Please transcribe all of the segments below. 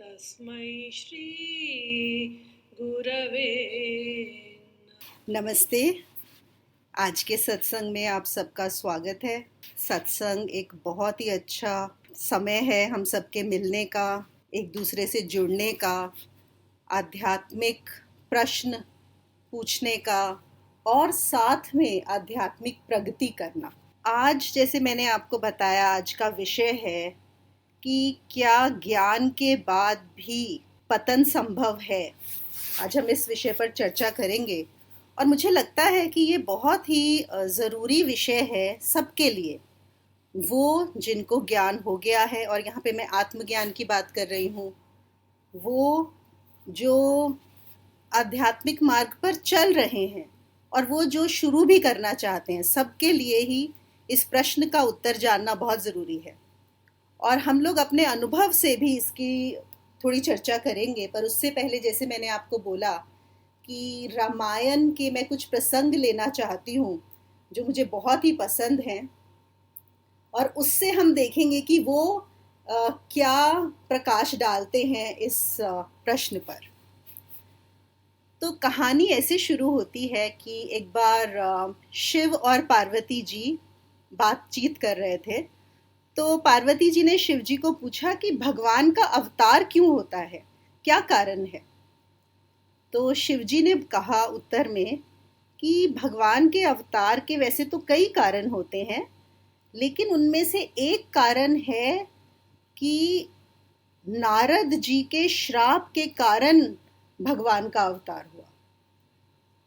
तस्मै श्री गुरवे नमस्ते। आज के सत्संग में आप सबका स्वागत है। सत्संग एक बहुत ही अच्छा समय है हम सबके मिलने का, एक दूसरे से जुड़ने का, आध्यात्मिक प्रश्न पूछने का और साथ में आध्यात्मिक प्रगति करना। आज जैसे मैंने आपको बताया, आज का विषय है कि क्या ज्ञान के बाद भी पतन संभव है। आज हम इस विषय पर चर्चा करेंगे और मुझे लगता है कि ये बहुत ही ज़रूरी विषय है सबके लिए, वो जिनको ज्ञान हो गया है, और यहाँ पे मैं आत्मज्ञान की बात कर रही हूँ, वो जो आध्यात्मिक मार्ग पर चल रहे हैं और वो जो शुरू भी करना चाहते हैं, सबके लिए ही इस प्रश्न का उत्तर जानना बहुत ज़रूरी है। और हम लोग अपने अनुभव से भी इसकी थोड़ी चर्चा करेंगे, पर उससे पहले जैसे मैंने आपको बोला कि रामायण के मैं कुछ प्रसंग लेना चाहती हूँ जो मुझे बहुत ही पसंद हैं, और उससे हम देखेंगे कि वो क्या प्रकाश डालते हैं इस प्रश्न पर। तो कहानी ऐसे शुरू होती है कि एक बार शिव और पार्वती जी बातचीत कर रहे थे। तो पार्वती जी ने शिव जी को पूछा कि भगवान का अवतार क्यों होता है, क्या कारण है। तो शिव जी ने कहा उत्तर में कि भगवान के अवतार के वैसे तो कई कारण होते हैं, लेकिन उनमें से एक कारण है कि नारद जी के श्राप के कारण भगवान का अवतार हुआ।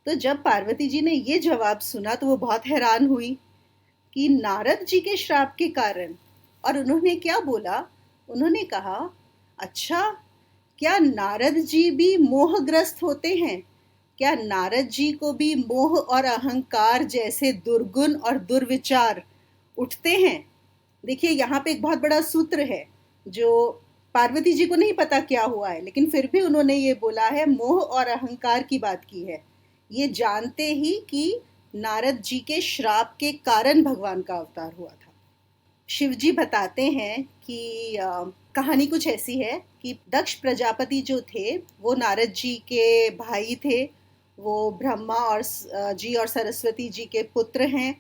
तो जब पार्वती जी ने ये जवाब सुना तो वो बहुत हैरान हुई कि नारद जी के श्राप के कारण। और उन्होंने क्या बोला, उन्होंने कहा, अच्छा, क्या नारद जी भी मोहग्रस्त होते हैं? क्या नारद जी को भी मोह और अहंकार जैसे दुर्गुण और दुर्विचार उठते हैं? देखिए, यहाँ पे एक बहुत बड़ा सूत्र है जो पार्वती जी को नहीं पता क्या हुआ है, लेकिन फिर भी उन्होंने ये बोला है, मोह और अहंकार की बात की है, ये जानते ही कि नारद जी के श्राप के कारण भगवान का अवतार हुआ था। शिव जी बताते हैं कि कहानी कुछ ऐसी है कि दक्ष प्रजापति जो थे वो नारद जी के भाई थे। वो ब्रह्मा और जी और सरस्वती जी के पुत्र हैं,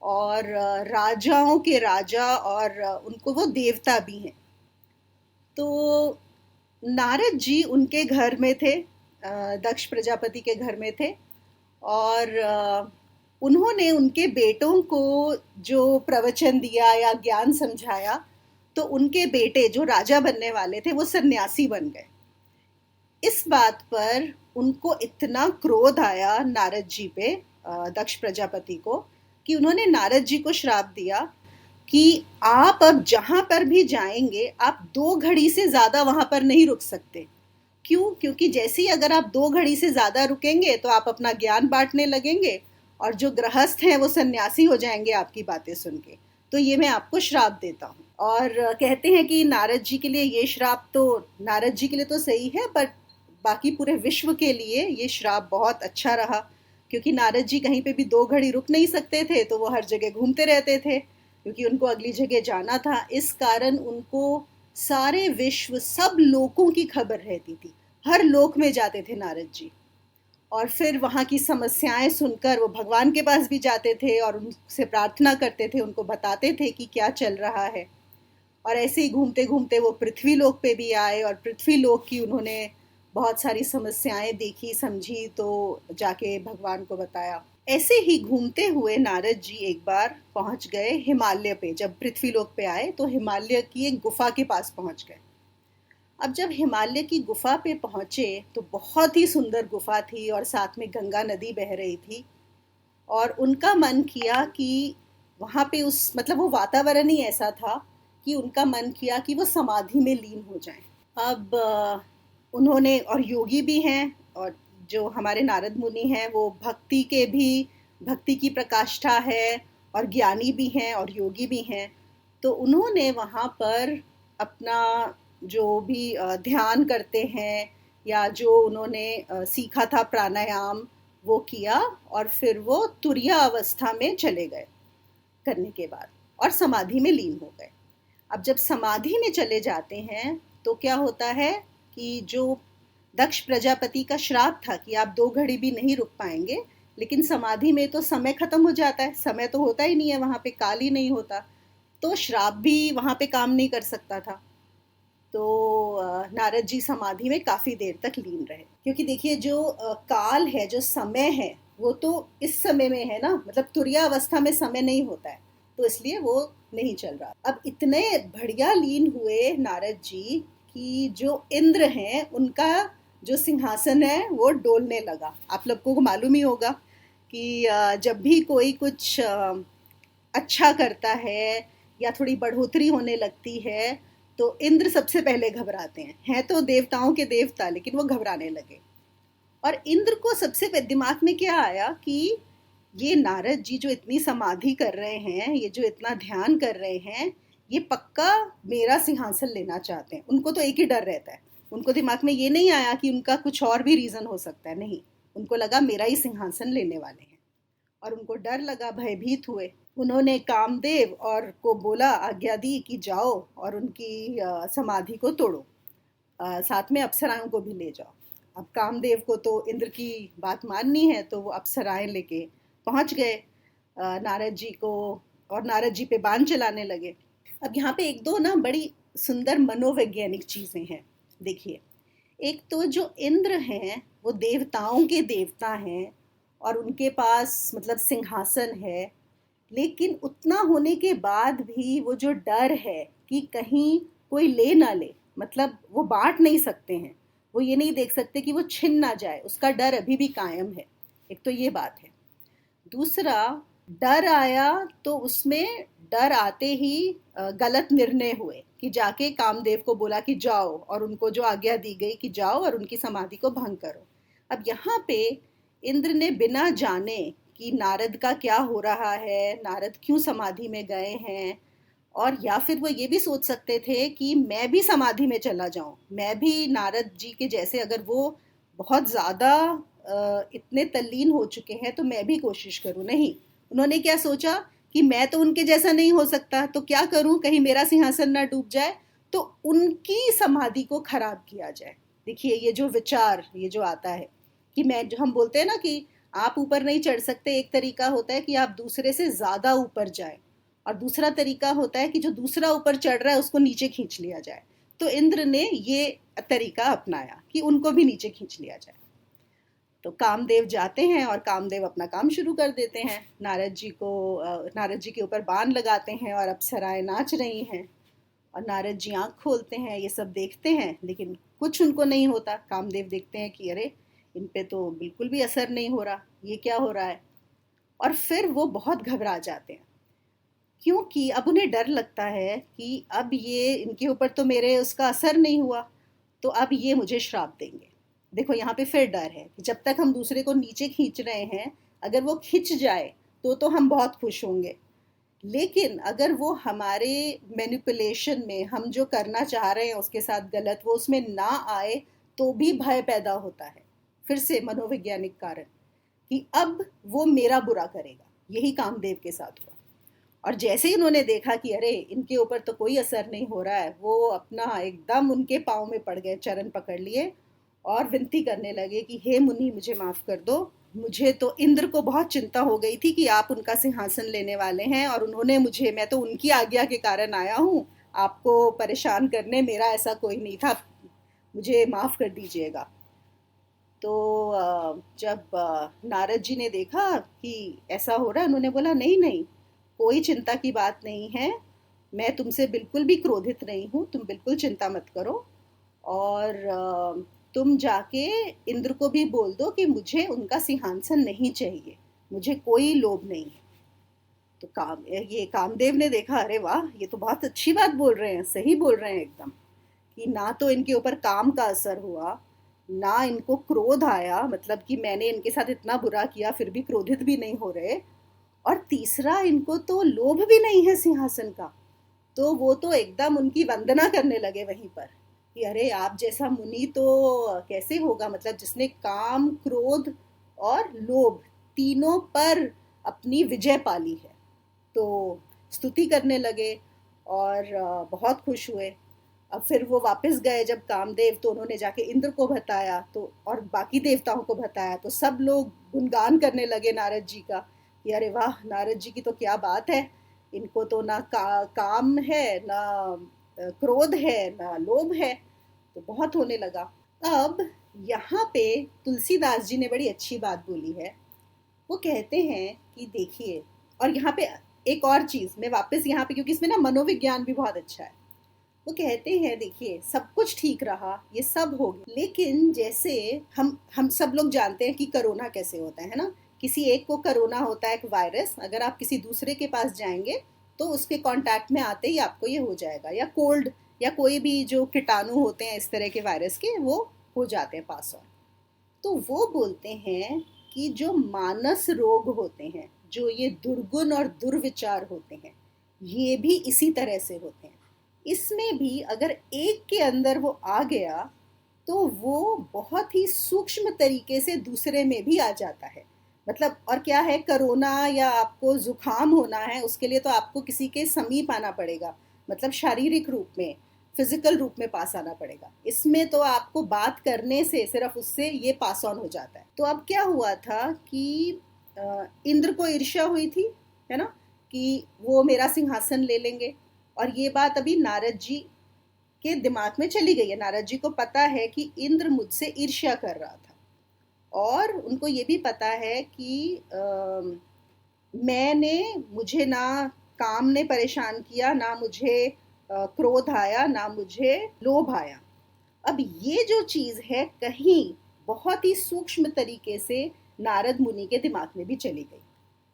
और राजाओं के राजा, और उनको वो देवता भी हैं। तो नारद जी उनके घर में थे, दक्ष प्रजापति के घर में थे, और उन्होंने उनके बेटों को जो प्रवचन दिया या ज्ञान समझाया, तो उनके बेटे जो राजा बनने वाले थे वो सन्यासी बन गए। इस बात पर उनको इतना क्रोध आया नारद जी पे, दक्ष प्रजापति को, कि उन्होंने नारद जी को श्राप दिया कि आप अब जहां पर भी जाएंगे आप 2 घड़ी से ज्यादा वहां पर नहीं रुक सकते। क्यों? क्योंकि जैसे ही अगर आप 2 घड़ी से ज्यादा रुकेंगे तो आप अपना ज्ञान बांटने लगेंगे, और जो गृहस्थ हैं वो सन्यासी हो जाएंगे आपकी बातें सुन के। तो ये मैं आपको श्राप देता हूँ। और कहते हैं कि नारद जी के लिए ये श्राप, तो नारद जी के लिए तो सही है, पर बाकी पूरे विश्व के लिए ये श्राप बहुत अच्छा रहा, क्योंकि नारद जी कहीं पे भी 2 घड़ी रुक नहीं सकते थे, तो वो हर जगह घूमते रहते थे, क्योंकि उनको अगली जगह जाना था। इस कारण उनको सारे विश्व, सब लोकों की खबर रहती थी, हर लोक में जाते थे नारद जी। और फिर वहाँ की समस्याएं सुनकर वो भगवान के पास भी जाते थे और उनसे प्रार्थना करते थे, उनको बताते थे कि क्या चल रहा है। और ऐसे ही घूमते घूमते वो पृथ्वी लोक पे भी आए, और पृथ्वी लोक की उन्होंने बहुत सारी समस्याएं देखी समझी, तो जाके भगवान को बताया। ऐसे ही घूमते हुए नारद जी एक बार पहुंच गए हिमालय पे। जब पृथ्वी लोक पे आए तो हिमालय की एक गुफा के पास पहुंच गए। अब जब हिमालय की गुफा पे पहुंचे तो बहुत ही सुंदर गुफा थी, और साथ में गंगा नदी बह रही थी, और उनका मन किया कि वहाँ पे उस मतलब वो वातावरण ही ऐसा था कि उनका मन किया कि वो समाधि में लीन हो जाएं। अब उन्होंने, और योगी भी हैं, और जो हमारे नारद मुनि हैं वो भक्ति के भी, भक्ति की प्रकाष्ठा है, और ज्ञानी भी हैं और योगी भी हैं। तो उन्होंने वहाँ पर अपना जो भी ध्यान करते हैं, या जो उन्होंने सीखा था प्राणायाम, वो किया, और फिर वो तुरिया अवस्था में चले गए करने के बाद, और समाधि में लीन हो गए। अब जब समाधि में चले जाते हैं तो क्या होता है कि जो दक्ष प्रजापति का श्राप था कि आप 2 घड़ी भी नहीं रुक पाएंगे, लेकिन समाधि में तो समय खत्म हो जाता है, समय तो होता ही नहीं है वहाँ पे, काल ही नहीं होता, तो श्राप भी वहाँ पे काम नहीं कर सकता था। तो नारद जी समाधि में काफी देर तक लीन रहे, क्योंकि देखिए जो काल है, जो समय है, वो तो इस समय में है ना, मतलब तुरिया अवस्था में समय नहीं होता है, तो इसलिए वो नहीं चल रहा। अब इतने बढ़िया लीन हुए नारद जी कि जो इंद्र हैं उनका जो सिंहासन है वो डोलने लगा। आप लोगों को मालूम ही होगा कि जब भी कोई कुछ अच्छा करता है या थोड़ी बढ़ोतरी होने लगती है तो इंद्र सबसे पहले घबराते हैं तो देवताओं के देवता, लेकिन वो घबराने लगे। और इंद्र को सबसे दिमाग में क्या आया कि ये नारद जी जो इतनी समाधि कर रहे हैं, ये जो इतना ध्यान कर रहे हैं, ये पक्का मेरा सिंहासन लेना चाहते हैं। उनको तो एक ही डर रहता है, उनको दिमाग में ये नहीं आया कि उनका कुछ और भी रीज़न हो सकता है, नहीं, उनको लगा मेरा ही सिंहासन लेने वाले हैं। और उनको डर लगा, भयभीत हुए। उन्होंने कामदेव और को बोला, आज्ञा दी कि जाओ और उनकी समाधि को तोड़ो, साथ में अप्सराओं को भी ले जाओ। अब कामदेव को तो इंद्र की बात माननी है, तो वो अप्सराएं लेके पहुंच गए नारद जी को, और नारद जी पे बाण चलाने लगे। अब यहाँ पे एक दो ना बड़ी सुंदर मनोवैज्ञानिक चीजें हैं। देखिए, एक तो जो इंद्र हैं वो देवताओं के देवता हैं और उनके पास मतलब सिंहासन है, लेकिन उतना होने के बाद भी वो जो डर है कि कहीं कोई ले ना ले, मतलब वो बांट नहीं सकते हैं, वो ये नहीं देख सकते कि वो छिन ना जाए, उसका डर अभी भी कायम है। एक तो ये बात है। दूसरा, डर आया तो उसमें डर आते ही गलत निर्णय हुए कि जाके कामदेव को बोला कि जाओ, और उनको जो आज्ञा दी गई कि जाओ और उनकी समाधि को भंग करो। अब यहाँ पे इंद्र ने बिना जाने कि नारद का क्या हो रहा है, नारद क्यों समाधि में गए हैं, और या फिर वो ये भी सोच सकते थे कि मैं भी समाधि में चला जाऊं, मैं भी नारद जी के जैसे, अगर वो बहुत ज़्यादा इतने तल्लीन हो चुके हैं तो मैं भी कोशिश करूं। नहीं, उन्होंने क्या सोचा कि मैं तो उनके जैसा नहीं हो सकता, तो क्या करूं, कहीं मेरा सिंहासन ना डूब जाए, तो उनकी समाधि को खराब किया जाए। देखिए, ये जो विचार, ये जो आता है कि मैं, जो हम बोलते हैं ना कि आप ऊपर नहीं चढ़ सकते, एक तरीका होता है कि आप दूसरे से ज़्यादा ऊपर जाए, और दूसरा तरीका होता है कि जो दूसरा ऊपर चढ़ रहा है उसको नीचे खींच लिया जाए। तो इंद्र ने ये तरीका अपनाया कि उनको भी नीचे खींच लिया जाए। तो कामदेव जाते हैं और कामदेव अपना काम शुरू कर देते हैं, नारद जी के ऊपर बाण लगाते हैं और अप्सराएं नाच रही हैं, और नारद जी आंख खोलते हैं, ये सब देखते हैं, लेकिन कुछ उनको नहीं होता। कामदेव देखते हैं कि अरे, इन पे तो बिल्कुल भी असर नहीं हो रहा, ये क्या हो रहा है। और फिर वो बहुत घबरा जाते हैं, क्योंकि अब उन्हें डर लगता है कि अब ये इनके ऊपर तो मेरे उसका असर नहीं हुआ, तो अब ये मुझे श्राप देंगे। देखो, यहाँ पे फिर डर है कि जब तक हम दूसरे को नीचे खींच रहे हैं, अगर वो खिंच जाए तो हम बहुत खुश होंगे, लेकिन अगर वो हमारे मैनिपुलेशन में, हम जो करना चाह रहे हैं उसके साथ गलत, वो उसमें ना आए, तो भी भय पैदा होता है। फिर से मनोवैज्ञानिक कारण कि अब वो मेरा बुरा करेगा। यही कामदेव के साथ हुआ। और जैसे ही उन्होंने देखा कि अरे, इनके ऊपर तो कोई असर नहीं हो रहा है, वो अपना एकदम उनके पाँव में पड़ गए, चरण पकड़ लिए और विनती करने लगे कि हे मुनि, मुझे माफ़ कर दो। मुझे तो, इंद्र को बहुत चिंता हो गई थी कि आप उनका सिंहासन लेने वाले हैं, और उन्होंने मुझे, मैं तो उनकी आज्ञा के कारण आया हूँ आपको परेशान करने, मेरा ऐसा कोई नहीं था, मुझे माफ़ कर दीजिएगा। तो जब नारद जी ने देखा कि ऐसा हो रहा है, उन्होंने बोला, नहीं नहीं, कोई चिंता की बात नहीं है, मैं तुमसे बिल्कुल भी क्रोधित नहीं हूँ, तुम बिल्कुल चिंता मत करो। और तुम जाके इंद्र को भी बोल दो कि मुझे उनका सिंहासन नहीं चाहिए, मुझे कोई लोभ नहीं है। तो ये कामदेव ने देखा, अरे वाह, ये तो बहुत अच्छी बात बोल रहे हैं, सही बोल रहे हैं एकदम, कि ना तो इनके ऊपर काम का असर हुआ, ना इनको क्रोध आया, मतलब कि मैंने इनके साथ इतना बुरा किया फिर भी क्रोधित भी नहीं हो रहे, और तीसरा, इनको तो लोभ भी नहीं है सिंहासन का। तो वो तो एकदम उनकी वंदना करने लगे वहीं पर कि अरे, आप जैसा मुनि तो कैसे होगा, मतलब जिसने काम, क्रोध और लोभ तीनों पर अपनी विजय पाली है। तो स्तुति करने लगे और बहुत खुश हुए। अब फिर वो वापस गए जब कामदेव, तो उन्होंने जाके इंद्र को बताया, तो और बाकी देवताओं को बताया, तो सब लोग गुणगान करने लगे नारद जी का कि अरे वाह, नारद जी की तो क्या बात है, इनको तो ना काम है, ना क्रोध है, ना लोभ है। तो बहुत होने लगा। अब यहाँ पे तुलसीदास जी ने बड़ी अच्छी बात बोली है। वो कहते हैं कि देखिए, और यहाँ पे एक और चीज मैं वापस यहाँ पे, क्योंकि इसमें ना मनोविज्ञान भी बहुत अच्छा है। वो कहते हैं देखिए, सब कुछ ठीक रहा, ये सब हो गया, लेकिन जैसे हम सब लोग जानते हैं कि कोरोना कैसे होता है ना। किसी एक को कोरोना होता है, एक वायरस, अगर आप किसी दूसरे के पास जाएंगे तो उसके कांटेक्ट में आते ही आपको ये हो जाएगा, या कोल्ड या कोई भी जो कीटाणु होते हैं इस तरह के वायरस के, वो हो जाते हैं पास ऑन। तो वो बोलते हैं कि जो मानस रोग होते हैं, जो ये दुर्गुण और दुर्विचार होते हैं, ये भी इसी तरह से होते हैं। इसमें भी अगर एक के अंदर वो आ गया तो वो बहुत ही सूक्ष्म तरीके से दूसरे में भी आ जाता है। मतलब, और क्या है, कोरोना या आपको जुकाम होना है, उसके लिए तो आपको किसी के समीप आना पड़ेगा, मतलब शारीरिक रूप में, फिजिकल रूप में पास आना पड़ेगा। इसमें तो आपको बात करने से सिर्फ उससे ये पास ऑन हो जाता है। तो अब क्या हुआ था कि इंद्र को ईर्ष्या हुई थी, है ना, कि वो मेरा सिंहासन ले लेंगे। और ये बात अभी नारद जी के दिमाग में चली गई है। नारद जी को पता है कि इंद्र मुझसे ईर्ष्या कर रहा था, और उनको ये भी पता है कि मुझे ना काम ने परेशान किया, ना मुझे क्रोध आया, ना मुझे लोभ आया। अब ये जो चीज है कहीं बहुत ही सूक्ष्म तरीके से नारद मुनि के दिमाग में भी चली गई।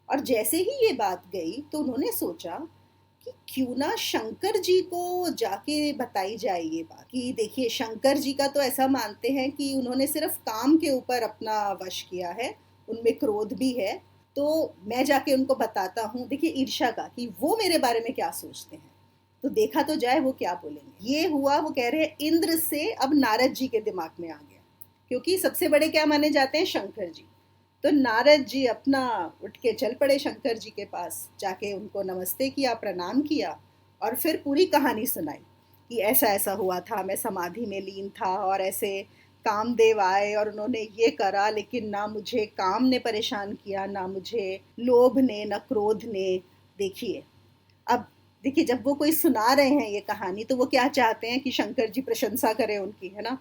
और जैसे ही ये बात गई तो उन्होंने सोचा कि क्यों ना शंकर जी को जाके बताई जाए ये बात, कि देखिए, शंकर जी का तो ऐसा मानते हैं कि उन्होंने सिर्फ काम के ऊपर अपना वश किया है, उनमें क्रोध भी है। तो मैं जाके उनको बताता हूँ, देखिए ईर्ष्या का, कि वो मेरे बारे में क्या सोचते हैं, तो देखा तो जाए वो क्या बोलेंगे। ये हुआ, वो कह रहे हैं इंद्र से अब नारद जी के दिमाग में आ गया, क्योंकि सबसे बड़े क्या माने जाते हैं, शंकर जी। तो नारद जी अपना उठ के चल पड़े शंकर जी के पास, जाके उनको नमस्ते किया, प्रणाम किया, और फिर पूरी कहानी सुनाई कि ऐसा ऐसा हुआ था, मैं समाधि में लीन था और ऐसे कामदेव आए और उन्होंने ये करा, लेकिन ना मुझे काम ने परेशान किया, ना मुझे लोभ ने, ना क्रोध ने। देखिए, अब देखिए, जब वो कोई सुना रहे हैं ये कहानी, तो वो क्या चाहते हैं कि शंकर जी प्रशंसा करें उनकी, है ना।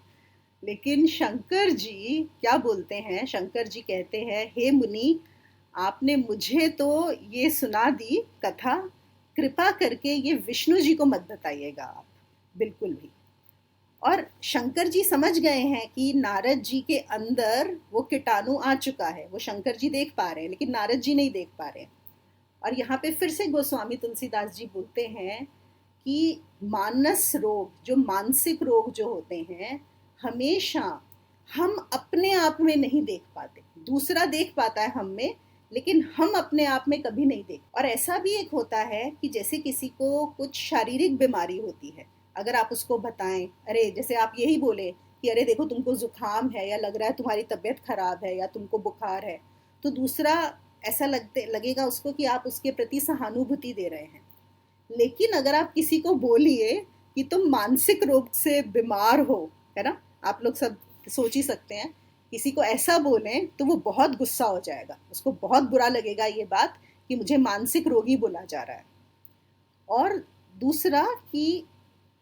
लेकिन शंकर जी क्या बोलते हैं, शंकर जी कहते हैं, हे मुनि, आपने मुझे तो ये सुना दी कथा, कृपा करके ये विष्णु जी को मत बताइएगा आप, बिल्कुल भी। और शंकर जी समझ गए हैं कि नारद जी के अंदर वो कीटाणु आ चुका है। वो शंकर जी देख पा रहे हैं, लेकिन नारद जी नहीं देख पा रहे हैं। और यहाँ पे फिर से गोस्वामी तुलसीदास जी बोलते हैं कि मानस रोग, जो मानसिक रोग जो होते हैं, हमेशा हम अपने आप में नहीं देख पाते, दूसरा देख पाता है हम में, लेकिन हम अपने आप में कभी नहीं देख। और ऐसा भी एक होता है कि जैसे किसी को कुछ शारीरिक बीमारी होती है, अगर आप उसको बताएं, अरे जैसे आप यही बोले कि अरे देखो तुमको जुकाम है, या लग रहा है तुम्हारी तबीयत खराब है, या तुमको बुखार है, तो दूसरा ऐसा लगेगा उसको कि आप उसके प्रति सहानुभूति दे रहे हैं। लेकिन अगर आप किसी को बोलिए कि तुम मानसिक रोग से बीमार हो, है ना, आप लोग सब सोच ही सकते हैं, किसी को ऐसा बोलें तो वो बहुत गुस्सा हो जाएगा, उसको बहुत बुरा लगेगा ये बात कि मुझे मानसिक रोगी बोला जा रहा है। और दूसरा कि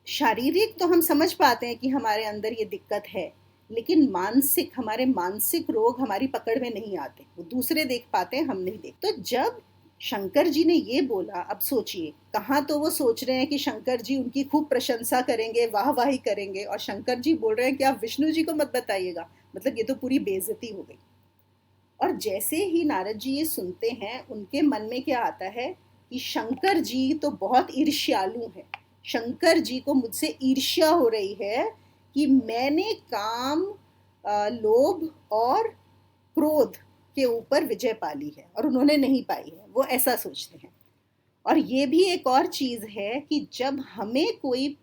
शारीरिक तो हम समझ पाते हैं कि हमारे अंदर ये दिक्कत है, लेकिन मानसिक, हमारे मानसिक रोग हमारी पकड़ में नहीं आते, वो दूसरे देख पाते हैं, हम नहीं देख। तो जब शंकर जी ने ये बोला, अब सोचिए, कहाँ तो वो सोच रहे हैं कि शंकर जी उनकी खूब प्रशंसा करेंगे, वाहवाही करेंगे, और शंकर जी बोल रहे हैं कि आप विष्णु जी को मत बताइएगा। मतलब ये तो पूरी बेइज्जती हो गई। और जैसे ही नारद जी ये सुनते हैं, उनके मन में क्या आता है कि शंकर जी तो बहुत ईर्ष्यालु हैं, शंकर जी को मुझसे ईर्ष्या हो रही है कि मैंने काम, लोभ और क्रोध के ऊपर विजय पा ली है और उन्होंने नहीं पाई है, वो ऐसा सोचते हैं। और ये भी एक और चीज है कि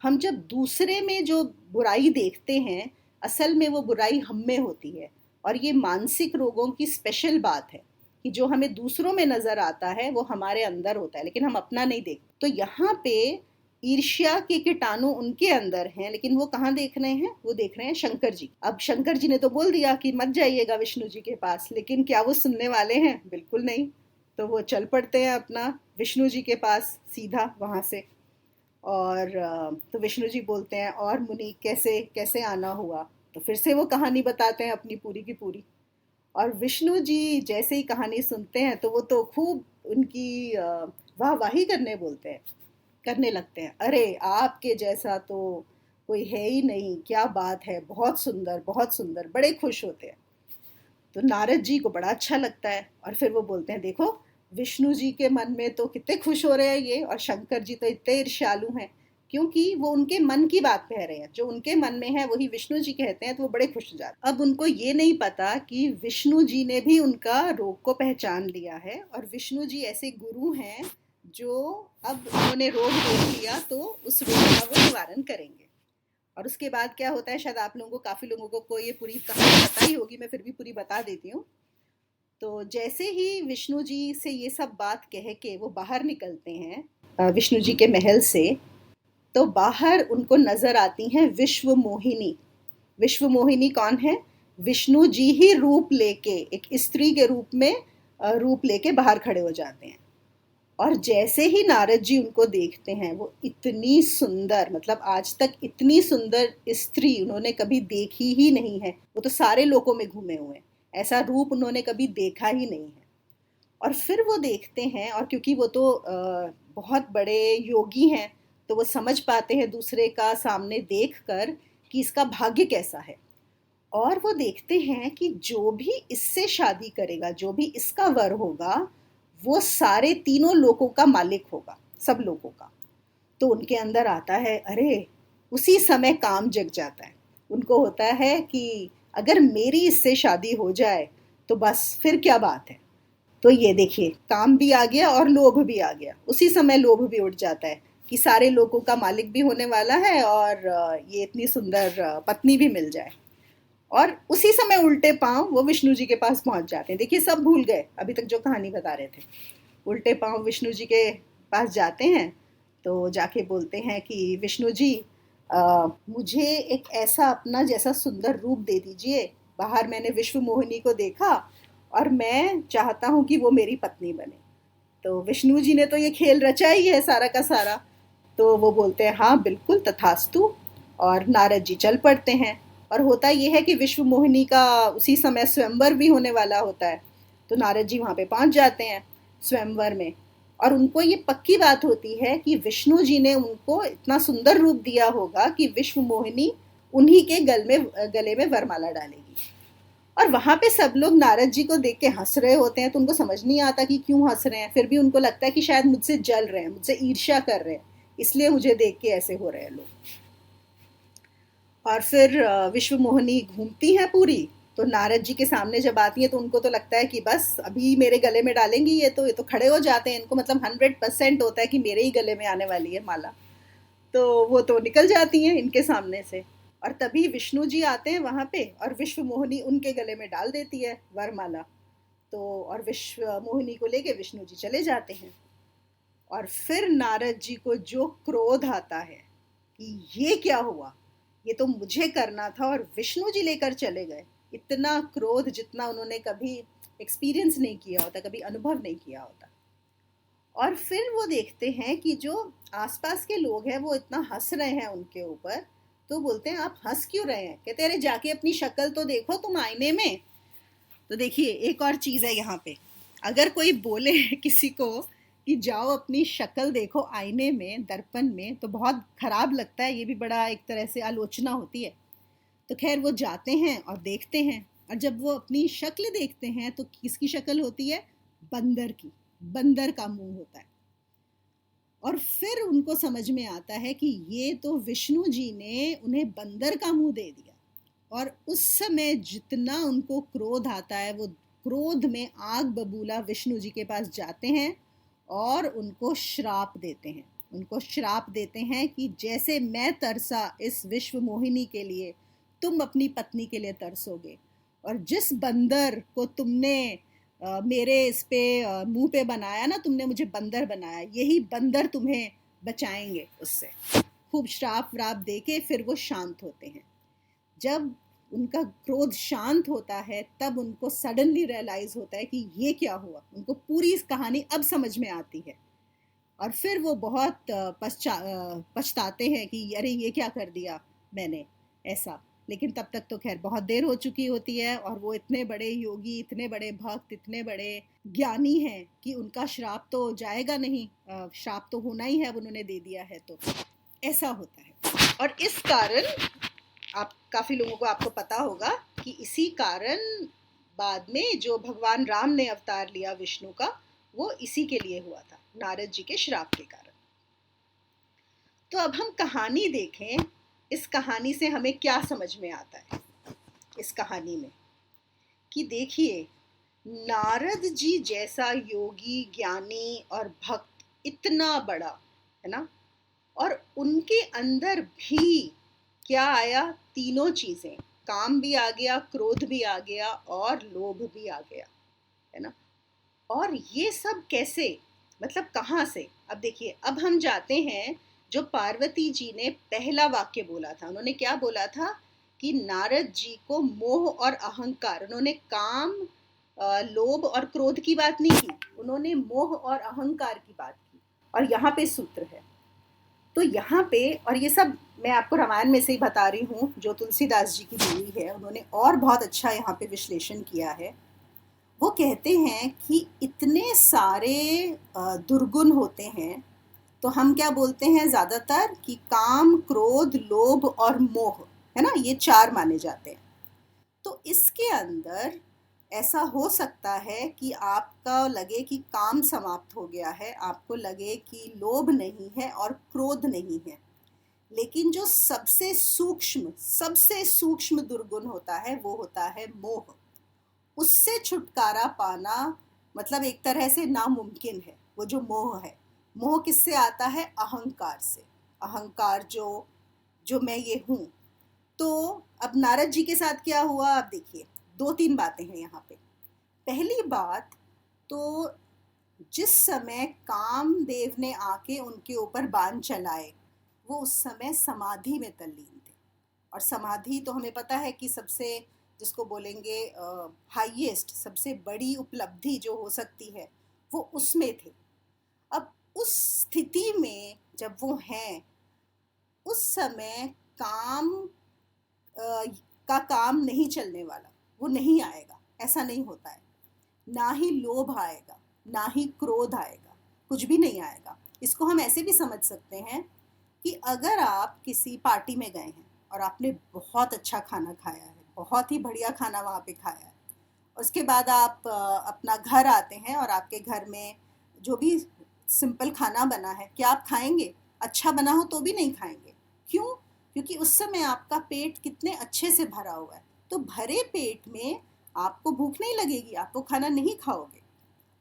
हम जब दूसरे में जो बुराई देखते हैं, असल में वो बुराई हम में होती है। और ये मानसिक रोगों की स्पेशल बात है कि जो हमें दूसरों में नजर आता है वो हमारे अंदर होता है, लेकिन हम अपना नहीं देखते। तो यहाँ पे ईर्ष्या के कीटाणु उनके अंदर हैं, लेकिन वो कहाँ देख रहे हैं? वो देख रहे हैं शंकर जी। अब शंकर जी ने तो बोल दिया कि मत जाइएगा विष्णु जी के पास, लेकिन क्या वो सुनने वाले हैं? बिल्कुल नहीं। तो वो चल पड़ते हैं अपना विष्णु जी के पास सीधा वहाँ से। और तो विष्णु जी बोलते हैं, और मुनि कैसे कैसे आना हुआ? तो फिर से वो कहानी बताते हैं अपनी पूरी की पूरी। और विष्णु जी जैसे ही कहानी सुनते हैं तो वो तो खूब उनकी वाहवाही करने लगते हैं। अरे आपके जैसा तो कोई है ही नहीं, क्या बात है, बहुत सुंदर बहुत सुंदर, बड़े खुश होते हैं। तो नारद जी को बड़ा अच्छा लगता है और फिर वो बोलते हैं, देखो विष्णु जी के मन में तो कितने खुश हो रहे हैं ये, और शंकर जी तो इतने ईर्ष्यालु हैं, क्योंकि वो उनके मन की बात कह रहे हैं, जो उनके मन में है वही विष्णु जी कहते हैं, तो वो बड़े खुश हो जाते हैं। अब उनको ये नहीं पता कि विष्णु जी ने भी उनका रोग को पहचान लिया है, और विष्णु जी ऐसे गुरु हैं जो अब उन्होंने रोग देख लिया तो उस रोग का वो निवारण करेंगे। और उसके बाद क्या होता है, शायद आप लोगों को, काफ़ी लोगों को ये पूरी कहानी पता ही होगी, मैं फिर भी पूरी बता देती हूँ। तो जैसे ही विष्णु जी से ये सब बात कह के वो बाहर निकलते हैं विष्णु जी के महल से, तो बाहर उनको नजर आती हैं विश्व मोहिनी। विश्व मोहिनी कौन है? विष्णु जी ही रूप लेके, एक स्त्री के रूप में रूप लेके बाहर खड़े हो जाते हैं। और जैसे ही नारद जी उनको देखते हैं, वो इतनी सुंदर, मतलब आज तक इतनी सुंदर स्त्री उन्होंने कभी देखी ही नहीं है। वो तो सारे लोकों में घूमे हुए हैं, ऐसा रूप उन्होंने कभी देखा ही नहीं है। और फिर वो देखते हैं, और क्योंकि वो तो बहुत बड़े योगी हैं, तो वो समझ पाते हैं दूसरे का सामने देख कर कि इसका भाग्य कैसा है। और वो देखते हैं कि जो भी इससे शादी करेगा, जो भी इसका वर होगा, वो सारे तीनों लोकों का मालिक होगा, सब लोगों का। तो उनके अंदर आता है, अरे उसी समय काम जग जाता है। उनको होता है कि अगर मेरी इससे शादी हो जाए तो बस फिर क्या बात है। तो ये देखिए, काम भी आ गया और लोभ भी आ गया, उसी समय लोभ भी उठ जाता है कि सारे लोगों का मालिक भी होने वाला है और ये इतनी सुंदर पत्नी भी मिल जाए। और उसी समय उल्टे पांव वो विष्णु जी के पास पहुंच जाते हैं। देखिए, सब भूल गए अभी तक जो कहानी बता रहे थे। उल्टे पांव विष्णु जी के पास जाते हैं, तो जाके बोलते हैं कि विष्णु जी, मुझे एक ऐसा अपना जैसा सुंदर रूप दे दीजिए। बाहर मैंने विश्व मोहिनी को देखा और मैं चाहता हूँ कि वो मेरी पत्नी बने। तो विष्णु जी ने तो ये खेल रचा ही है सारा का सारा। तो वो बोलते हैं, हाँ बिल्कुल तथास्तु। और नारद जी चल पड़ते हैं। और होता ये है कि विश्व मोहिनी का उसी समय स्वयंवर भी होने वाला होता है। तो नारद जी वहाँ पे पहुँच जाते हैं स्वयंवर में। और उनको ये पक्की बात होती है कि विष्णु जी ने उनको इतना सुंदर रूप दिया होगा कि विश्व मोहिनी उन्हीं के गले में वरमाला डालेगी। और वहां पे सब लोग नारद जी को देख के हंस रहे होते हैं, तो उनको समझ नहीं आता कि क्यों हंस रहे हैं। फिर भी उनको लगता है कि शायद मुझसे जल रहे हैं, मुझसे ईर्ष्या कर रहे हैं, इसलिए मुझे देख के ऐसे हो रहे हैं लोग। और फिर विश्व मोहिनी घूमती हैं पूरी। तो नारद जी के सामने जब आती है तो उनको तो लगता है कि बस अभी मेरे गले में डालेंगी, ये तो खड़े हो जाते हैं। इनको मतलब 100% होता है कि मेरे ही गले में आने वाली है माला। तो वो तो निकल जाती हैं इनके सामने से। और तभी विष्णु जी आते हैं वहां पे, और विश्व मोहिनी उनके गले में डाल देती है वरमाला। तो और विश्व मोहिनी को लेके विष्णु जी चले जाते हैं। और फिर नारद जी को जो क्रोध आता है कि ये क्या हुआ, ये तो मुझे करना था और विष्णु जी लेकर चले गए। इतना क्रोध जितना उन्होंने कभी एक्सपीरियंस नहीं किया होता, कभी अनुभव नहीं किया होता। और फिर वो देखते हैं कि जो आसपास के लोग हैं वो इतना हंस रहे हैं उनके ऊपर। तो बोलते हैं, आप हंस क्यों रहे हैं? कहते हैं, अरे जाके अपनी शक्ल तो देखो तुम आईने में। तो देखिए, एक और चीज़ है यहाँ पे। अगर कोई बोले किसी को कि जाओ अपनी शक्ल देखो आईने में, दर्पण में, तो बहुत खराब लगता है, ये भी बड़ा एक तरह से आलोचना होती है। तो खैर वो जाते हैं और देखते हैं। और जब वो अपनी शक्ल देखते हैं तो किसकी शक्ल होती है? बंदर की। बंदर का मुंह होता है। और फिर उनको समझ में आता है कि ये तो विष्णु जी ने उन्हें बंदर का मुंह दे दिया। और उस समय जितना उनको क्रोध आता है, वो क्रोध में आग बबूला विष्णु जी के पास जाते हैं और उनको श्राप देते हैं। उनको श्राप देते हैं कि जैसे मैं तरसा इस विश्व मोहिनी के लिए, तुम अपनी पत्नी के लिए तरसोगे। और जिस बंदर को तुमने मेरे इस पे मुंह पे बनाया ना, तुमने मुझे बंदर बनाया, यही बंदर तुम्हें बचाएंगे उससे। खूब श्राप व्राप दे के फिर वो शांत होते हैं। जब उनका क्रोध शांत होता है तब उनको सडनली रियलाइज होता है कि ये क्या हुआ। उनको पूरी इस कहानी अब समझ में आती है और फिर वो बहुत पछताते हैं कि अरे ये क्या कर दिया मैंने ऐसा। लेकिन तब तक तो खैर बहुत देर हो चुकी होती है और वो इतने बड़े योगी, इतने बड़े भक्त, इतने बड़े ज्ञानी हैं कि उनका श्राप तो जाएगा नहीं। श्राप तो होना ही है, अब उन्होंने दे दिया है तो ऐसा होता है। और इस कारण आप काफ़ी लोगों को आपको पता होगा कि इसी कारण बाद में जो भगवान राम ने अवतार लिया विष्णु का, वो इसी के लिए हुआ था, नारद जी के श्राप के कारण। तो अब हम कहानी देखें, इस कहानी से हमें क्या समझ में आता है इस कहानी में, कि देखिए नारद जी जैसा योगी, ज्ञानी और भक्त, इतना बड़ा है ना, और उनके अंदर भी क्या आया, तीनों चीजें, काम भी आ गया, क्रोध भी आ गया और लोभ भी आ गया, है ना। और ये सब कैसे, मतलब कहाँ से। अब देखिए, अब हम जाते हैं जो पार्वती जी ने पहला वाक्य बोला था। उन्होंने क्या बोला था कि नारद जी को मोह और अहंकार, उन्होंने काम, लोभ और क्रोध की बात नहीं की, उन्होंने मोह और अहंकार की बात की। और यहाँ पे सूत्र है। तो यहाँ पे, और ये सब मैं आपको रामायण में से ही बता रही हूँ जो तुलसीदास जी की दी हुई है, उन्होंने और बहुत अच्छा यहाँ पे विश्लेषण किया है। वो कहते हैं कि इतने सारे दुर्गुण होते हैं, तो हम क्या बोलते हैं ज़्यादातर कि काम, क्रोध, लोभ और मोह, है ना, ये चार माने जाते हैं। तो इसके अंदर ऐसा हो सकता है कि आपका लगे कि काम समाप्त हो गया है, आपको लगे कि लोभ नहीं है और क्रोध नहीं है, लेकिन जो सबसे सूक्ष्म दुर्गुण होता है वो होता है मोह। उससे छुटकारा पाना मतलब एक तरह से नामुमकिन है। वो जो मोह है, मोह किससे आता है, अहंकार से। अहंकार जो जो मैं ये हूँ। तो अब नारद जी के साथ क्या हुआ, आप देखिए, दो तीन बातें हैं यहाँ पे। पहली बात तो, जिस समय कामदेव ने आके उनके ऊपर बाण चलाए, वो उस समय समाधि में तल्लीन थे। और समाधि तो हमें पता है कि सबसे, जिसको बोलेंगे हाईएस्ट, सबसे बड़ी उपलब्धि जो हो सकती है, वो उसमें थे। अब उस स्थिति में जब वो हैं, उस समय काम का काम नहीं चलने वाला, वो नहीं आएगा, ऐसा नहीं होता है। ना ही लोभ आएगा, ना ही क्रोध आएगा, कुछ भी नहीं आएगा। इसको हम ऐसे भी समझ सकते हैं कि अगर आप किसी पार्टी में गए हैं और आपने बहुत अच्छा खाना खाया है, बहुत ही बढ़िया खाना वहाँ पे खाया है, उसके बाद आप अपना घर आते हैं और आपके घर में जो भी सिंपल खाना बना है, क्या आप खाएंगे? अच्छा बना हो तो भी नहीं खाएंगे। क्यों? क्योंकि उस समय आपका पेट कितने अच्छे से भरा हुआ है। तो भरे पेट में आपको भूख नहीं लगेगी, आप वो खाना नहीं खाओगे।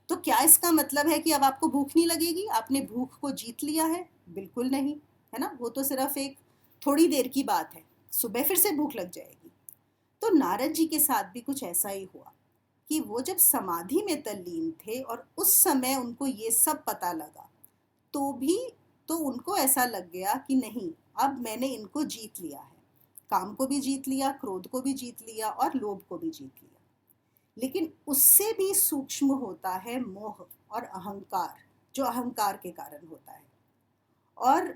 तो क्या इसका मतलब है कि अब आपको भूख नहीं लगेगी, आपने भूख को जीत लिया है? बिल्कुल नहीं, है ना। वो तो सिर्फ एक थोड़ी देर की बात है, सुबह फिर से भूख लग जाएगी। तो नारद जी के साथ भी कुछ ऐसा ही हुआ कि वो जब समाधि में तल्लीन थे और उस समय उनको ये सब पता लगा, तो भी तो उनको ऐसा लग गया कि नहीं, अब मैंने इनको जीत लिया है। काम को भी जीत लिया, क्रोध को भी जीत लिया और लोभ को भी जीत लिया। लेकिन उससे भी सूक्ष्म होता है मोह और अहंकार, जो अहंकार के कारण होता है। और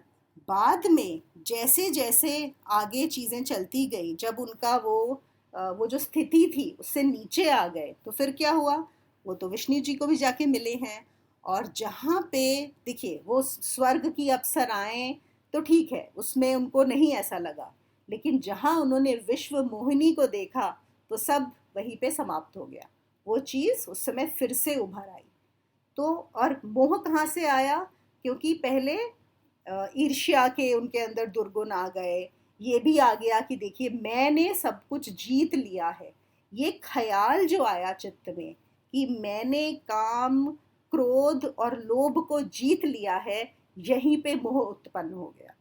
बाद में जैसे जैसे आगे चीज़ें चलती गई, जब उनका वो जो स्थिति थी उससे नीचे आ गए, तो फिर क्या हुआ, वो तो विष्णु जी को भी जाके मिले हैं। और जहाँ पे देखिए, वो स्वर्ग की अप्सराएं तो ठीक है, उसमें उनको नहीं ऐसा लगा, लेकिन जहाँ उन्होंने विश्व मोहिनी को देखा तो सब वहीं पे समाप्त हो गया। वो चीज़ उस समय फिर से उभर आई। तो और मोह कहाँ से आया, क्योंकि पहले ईर्ष्या के उनके अंदर दुर्गुण आ गए। ये भी आ गया कि देखिए मैंने सब कुछ जीत लिया है। ये ख्याल जो आया चित्त में कि मैंने काम, क्रोध और लोभ को जीत लिया है, यहीं पे मोह उत्पन्न हो गया।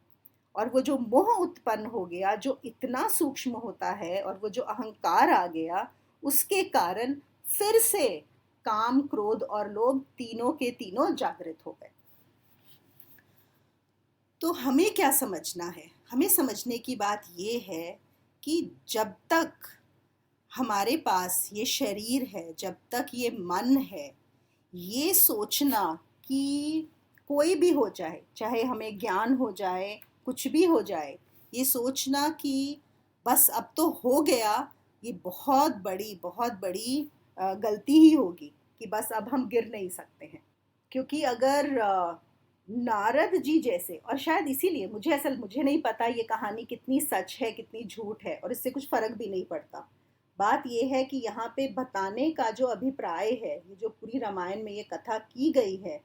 और वो जो मोह उत्पन्न हो गया, जो इतना सूक्ष्म होता है, और वो जो अहंकार आ गया, उसके कारण फिर से काम, क्रोध और लोभ तीनों के तीनों जागृत हो गए। तो हमें क्या समझना है? हमें समझने की बात ये है कि जब तक हमारे पास ये शरीर है, जब तक ये मन है, ये सोचना कि कोई भी हो जाए, चाहे हमें ज्ञान हो जाए, कुछ भी हो जाए, ये सोचना कि बस अब तो हो गया, ये बहुत बड़ी गलती ही होगी कि बस अब हम गिर नहीं सकते हैं। क्योंकि अगर नारद जी जैसे, और शायद इसीलिए मुझे नहीं पता ये कहानी कितनी सच है कितनी झूठ है, और इससे कुछ फर्क भी नहीं पड़ता। बात ये है कि यहाँ पे बताने का जो अभिप्राय है, ये जो पूरी रामायण में ये कथा की गई है,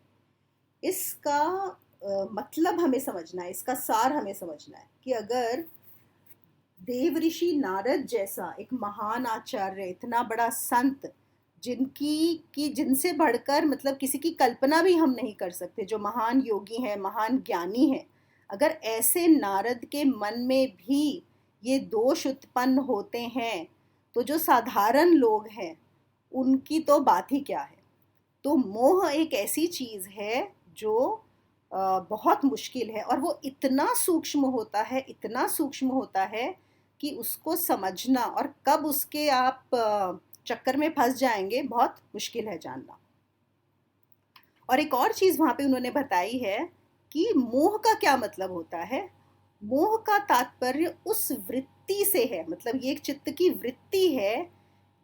इसका मतलब हमें समझना है, इसका सार हमें समझना है कि अगर देव ऋषि नारद जैसा एक महान आचार्य, इतना बड़ा संत, जिनसे बढ़कर मतलब किसी की कल्पना भी हम नहीं कर सकते, जो महान योगी हैं, महान ज्ञानी हैं, अगर ऐसे नारद के मन में भी ये दोष उत्पन्न होते हैं, तो जो साधारण लोग हैं उनकी तो बात ही क्या है। तो मोह एक ऐसी चीज़ है जो बहुत मुश्किल है, और वो इतना सूक्ष्म होता है, इतना सूक्ष्म होता है कि उसको समझना और कब उसके आप चक्कर में फंस जाएंगे, बहुत मुश्किल है जानना। और एक और चीज़ वहाँ पे उन्होंने बताई है कि मोह का क्या मतलब होता है। मोह का तात्पर्य उस वृत्ति से है, मतलब ये एक चित्त की वृत्ति है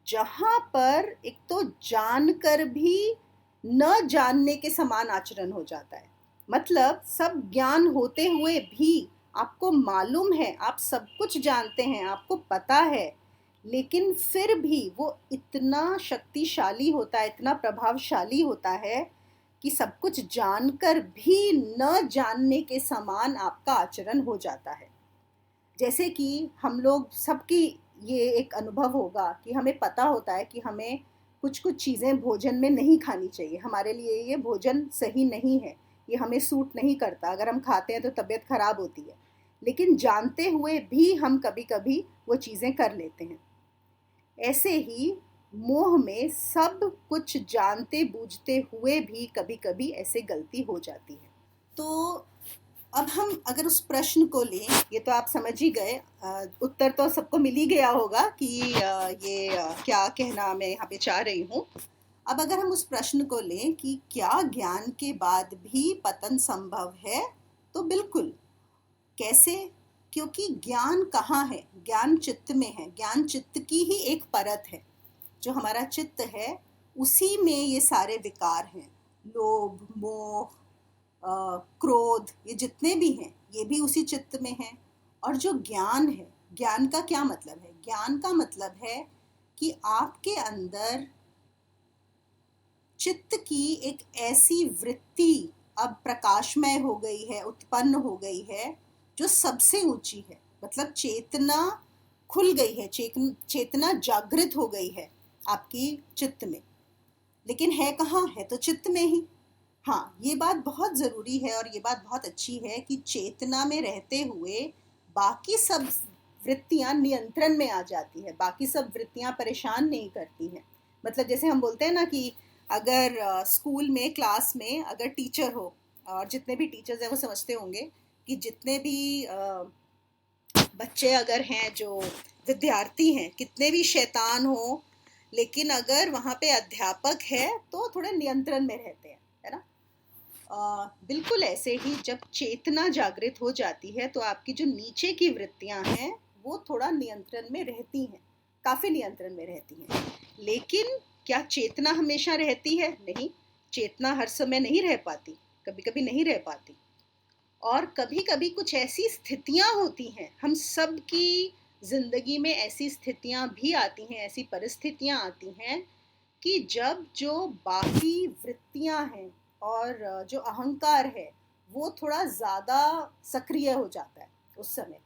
जहाँ पर एक तो जानकर भी न जानने के समान आचरण हो जाता है। मतलब सब ज्ञान होते हुए भी आपको मालूम है, आप सब कुछ जानते हैं, आपको पता है, लेकिन फिर भी वो इतना शक्तिशाली होता है, इतना प्रभावशाली होता है कि सब कुछ जानकर भी न जानने के समान आपका आचरण हो जाता है। जैसे कि हम लोग सबकी ये एक अनुभव होगा कि हमें पता होता है कि हमें कुछ कुछ चीज़ें भोजन में नहीं खानी चाहिए, हमारे लिए ये भोजन सही नहीं है, ये हमें सूट नहीं करता, अगर हम खाते हैं तो तबीयत खराब होती है, लेकिन जानते हुए भी हम कभी कभी वो चीज़ें कर लेते हैं। ऐसे ही मोह में सब कुछ जानते बूझते हुए भी कभी कभी ऐसे गलती हो जाती है। तो अब हम अगर उस प्रश्न को लें, ये तो आप समझ ही गए, उत्तर तो सबको मिल ही गया होगा कि क्या कहना मैं यहाँ पे चाह रही हूँ। अब अगर हम उस प्रश्न को लें कि क्या ज्ञान के बाद भी पतन संभव है, तो बिल्कुल। कैसे? क्योंकि ज्ञान कहाँ है? ज्ञान चित्त में है, ज्ञान चित्त की ही एक परत है। जो हमारा चित्त है उसी में ये सारे विकार हैं, लोभ, मोह, क्रोध, ये जितने भी हैं ये भी उसी चित्त में हैं। और जो ज्ञान है, ज्ञान का क्या मतलब है? ज्ञान का मतलब है कि आपके अंदर चित्त की एक ऐसी वृत्ति अब प्रकाशमय हो गई है, उत्पन्न हो गई है, जो सबसे ऊंची है। मतलब चेतना खुल गई है, चेतना जागृत हो गई है आपकी चित्त में। लेकिन है कहाँ? है तो चित्त में ही। हाँ, ये बात बहुत ज़रूरी है और ये बात बहुत अच्छी है कि चेतना में रहते हुए बाकी सब वृत्तियाँ नियंत्रण में आ जाती है, बाकी सब वृत्तियाँ परेशान नहीं करती हैं। मतलब जैसे हम बोलते हैं ना कि अगर स्कूल में, क्लास में अगर टीचर हो, और जितने भी टीचर्स हैं वो समझते होंगे कि जितने भी बच्चे अगर हैं, जो विद्यार्थी हैं, कितने भी शैतान हो, लेकिन अगर वहाँ पे अध्यापक है तो थोड़े नियंत्रण में रहते हैं, है ना। बिल्कुल ऐसे ही जब चेतना जागृत हो जाती है तो आपकी जो नीचे की वृत्तियां हैं वो थोड़ा नियंत्रण में रहती हैं, काफ़ी नियंत्रण में रहती हैं। लेकिन क्या चेतना हमेशा रहती है? नहीं, चेतना हर समय नहीं रह पाती, कभी कभी नहीं रह पाती। और कभी कभी कुछ ऐसी स्थितियां होती हैं, हम सब की ज़िंदगी में ऐसी स्थितियां भी आती हैं, ऐसी परिस्थितियां आती हैं कि जब जो बाकी वृत्तियां हैं और जो अहंकार है वो थोड़ा ज़्यादा सक्रिय हो जाता है उस समय।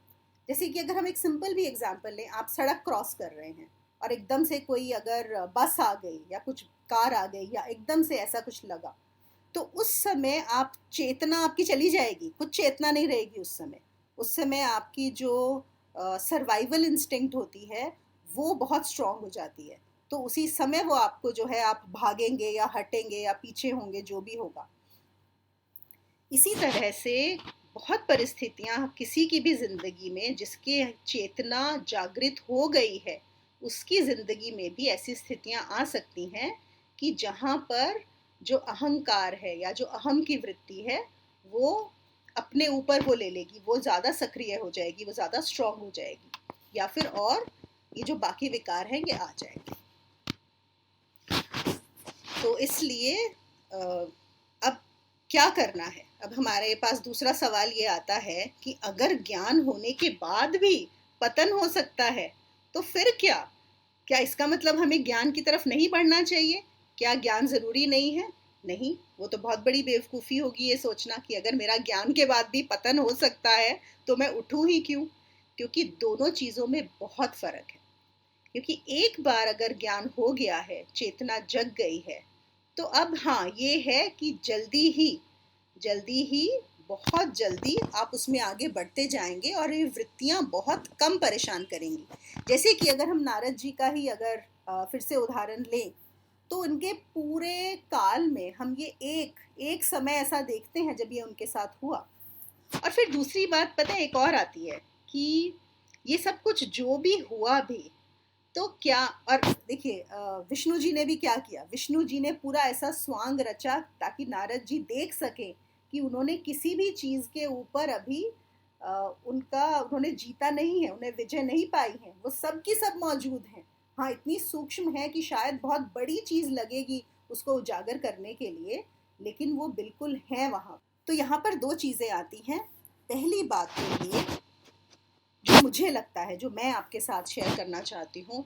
जैसे कि अगर हम एक सिंपल भी एग्जांपल लें, आप सड़क क्रॉस कर रहे हैं और एकदम से कोई अगर बस आ गई या कुछ कार आ गई या एकदम से ऐसा कुछ लगा, तो उस समय आप चेतना आपकी चली जाएगी, कुछ चेतना नहीं रहेगी उस समय। उस समय आपकी जो सर्वाइवल इंस्टिंक्ट होती है वो बहुत स्ट्रांग हो जाती है। तो उसी समय वो आपको जो है, आप भागेंगे या हटेंगे या पीछे होंगे, जो भी होगा। इसी तरह से बहुत परिस्थितियां किसी की भी जिंदगी में, जिसकी चेतना जागृत हो गई है, उसकी जिंदगी में भी ऐसी स्थितियां आ सकती हैं कि जहां पर जो अहंकार है या जो अहम की वृत्ति है वो अपने ऊपर वो ले लेगी, वो ज़्यादा सक्रिय हो जाएगी, वो ज़्यादा स्ट्रांग हो जाएगी, या फिर और ये जो बाकी विकार हैं ये आ जाएंगे। तो इसलिए अब क्या करना है? अब हमारे पास दूसरा सवाल ये आता है कि अगर ज्ञान होने के बाद भी पतन हो सकता है तो फिर क्या? क्या इसका मतलब हमें ज्ञान की तरफ नहीं बढ़ना चाहिए? क्या ज्ञान जरूरी नहीं है? नहीं, वो तो बहुत बड़ी बेवकूफ़ी होगी ये सोचना कि अगर मेरा ज्ञान के बाद भी पतन हो सकता है तो मैं उठूं ही क्यों? क्योंकि दोनों चीज़ों में बहुत फर्क है। क्योंकि एक बार अगर ज्ञान हो गया है, चेतना जग गई है, तो अब हाँ ये है कि जल्दी ही बहुत जल्दी आप उसमें आगे बढ़ते जाएंगे और ये वृत्तियां बहुत कम परेशान करेंगी। जैसे कि अगर हम नारद जी का ही अगर फिर से उदाहरण लें, तो उनके पूरे काल में हम ये एक समय ऐसा देखते हैं जब ये उनके साथ हुआ। और फिर दूसरी बात पता है एक और आती है कि ये सब कुछ जो भी हुआ भी तो क्या, और देखिए विष्णु जी ने भी क्या किया, विष्णु जी ने पूरा ऐसा स्वांग रचा ताकि नारद जी देख सके कि उन्होंने किसी भी चीज के ऊपर अभी उन्होंने जीता नहीं है, उन्हें विजय नहीं पाई है, वो सब की सब मौजूद हैं। हाँ इतनी सूक्ष्म है कि शायद बहुत बड़ी चीज लगेगी उसको उजागर करने के लिए, लेकिन वो बिल्कुल है वहां। तो यहाँ पर दो चीजें आती हैं। पहली बात तो ये जो मुझे लगता है, जो मैं आपके साथ शेयर करना चाहती हूँ,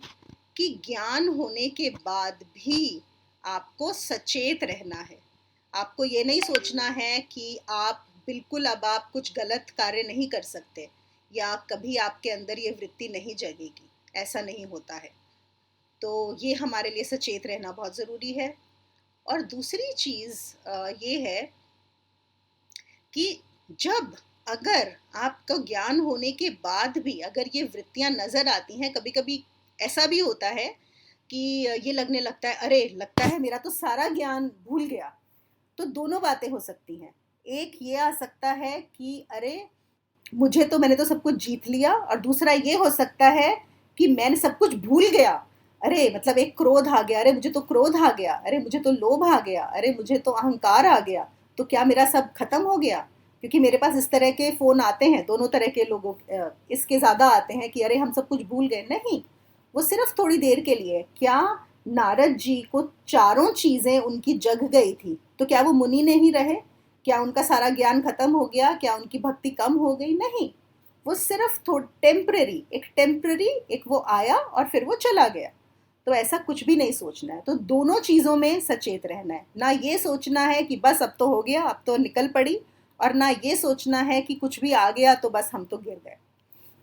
कि ज्ञान होने के बाद भी आपको सचेत रहना है। आपको ये नहीं सोचना है कि आप बिल्कुल अब आप कुछ गलत कार्य नहीं कर सकते या कभी आपके अंदर ये वृत्ति नहीं जगेगी, ऐसा नहीं होता है। तो ये हमारे लिए सचेत रहना बहुत ज़रूरी है। और दूसरी चीज़ ये है कि जब अगर आपका ज्ञान होने के बाद भी अगर ये वृत्तियां नजर आती हैं, कभी कभी ऐसा भी होता है कि ये लगने लगता है अरे लगता है मेरा तो सारा ज्ञान भूल गया। तो दोनों बातें हो सकती हैं। एक ये आ सकता है कि अरे मैंने तो सब कुछ जीत लिया, और दूसरा ये हो सकता है कि मैंने सब कुछ भूल गया। अरे मतलब एक क्रोध आ गया, अरे मुझे तो क्रोध आ गया, अरे मुझे तो लोभ आ गया, अरे मुझे तो अहंकार आ गया, तो क्या मेरा सब खत्म हो गया? क्योंकि मेरे पास इस तरह के फोन आते हैं, दोनों तरह के लोगों इसके ज्यादा आते हैं कि अरे हम सब कुछ भूल गए। नहीं, वो सिर्फ थोड़ी देर के लिए। क्या नारद जी को चारों चीजें उनकी जग गई थी तो क्या वो मुनि नहीं रहे? क्या उनका सारा ज्ञान खत्म हो गया? क्या उनकी भक्ति कम हो गई? नहीं, वो सिर्फ टेम्पररी एक वो आया और फिर वो चला गया। तो ऐसा कुछ भी नहीं सोचना है। तो दोनों चीजों में सचेत रहना है। ना ये सोचना है कि बस अब तो हो गया, अब तो निकल पड़ी, और ना ये सोचना है कि कुछ भी आ गया तो बस हम तो गिर गए।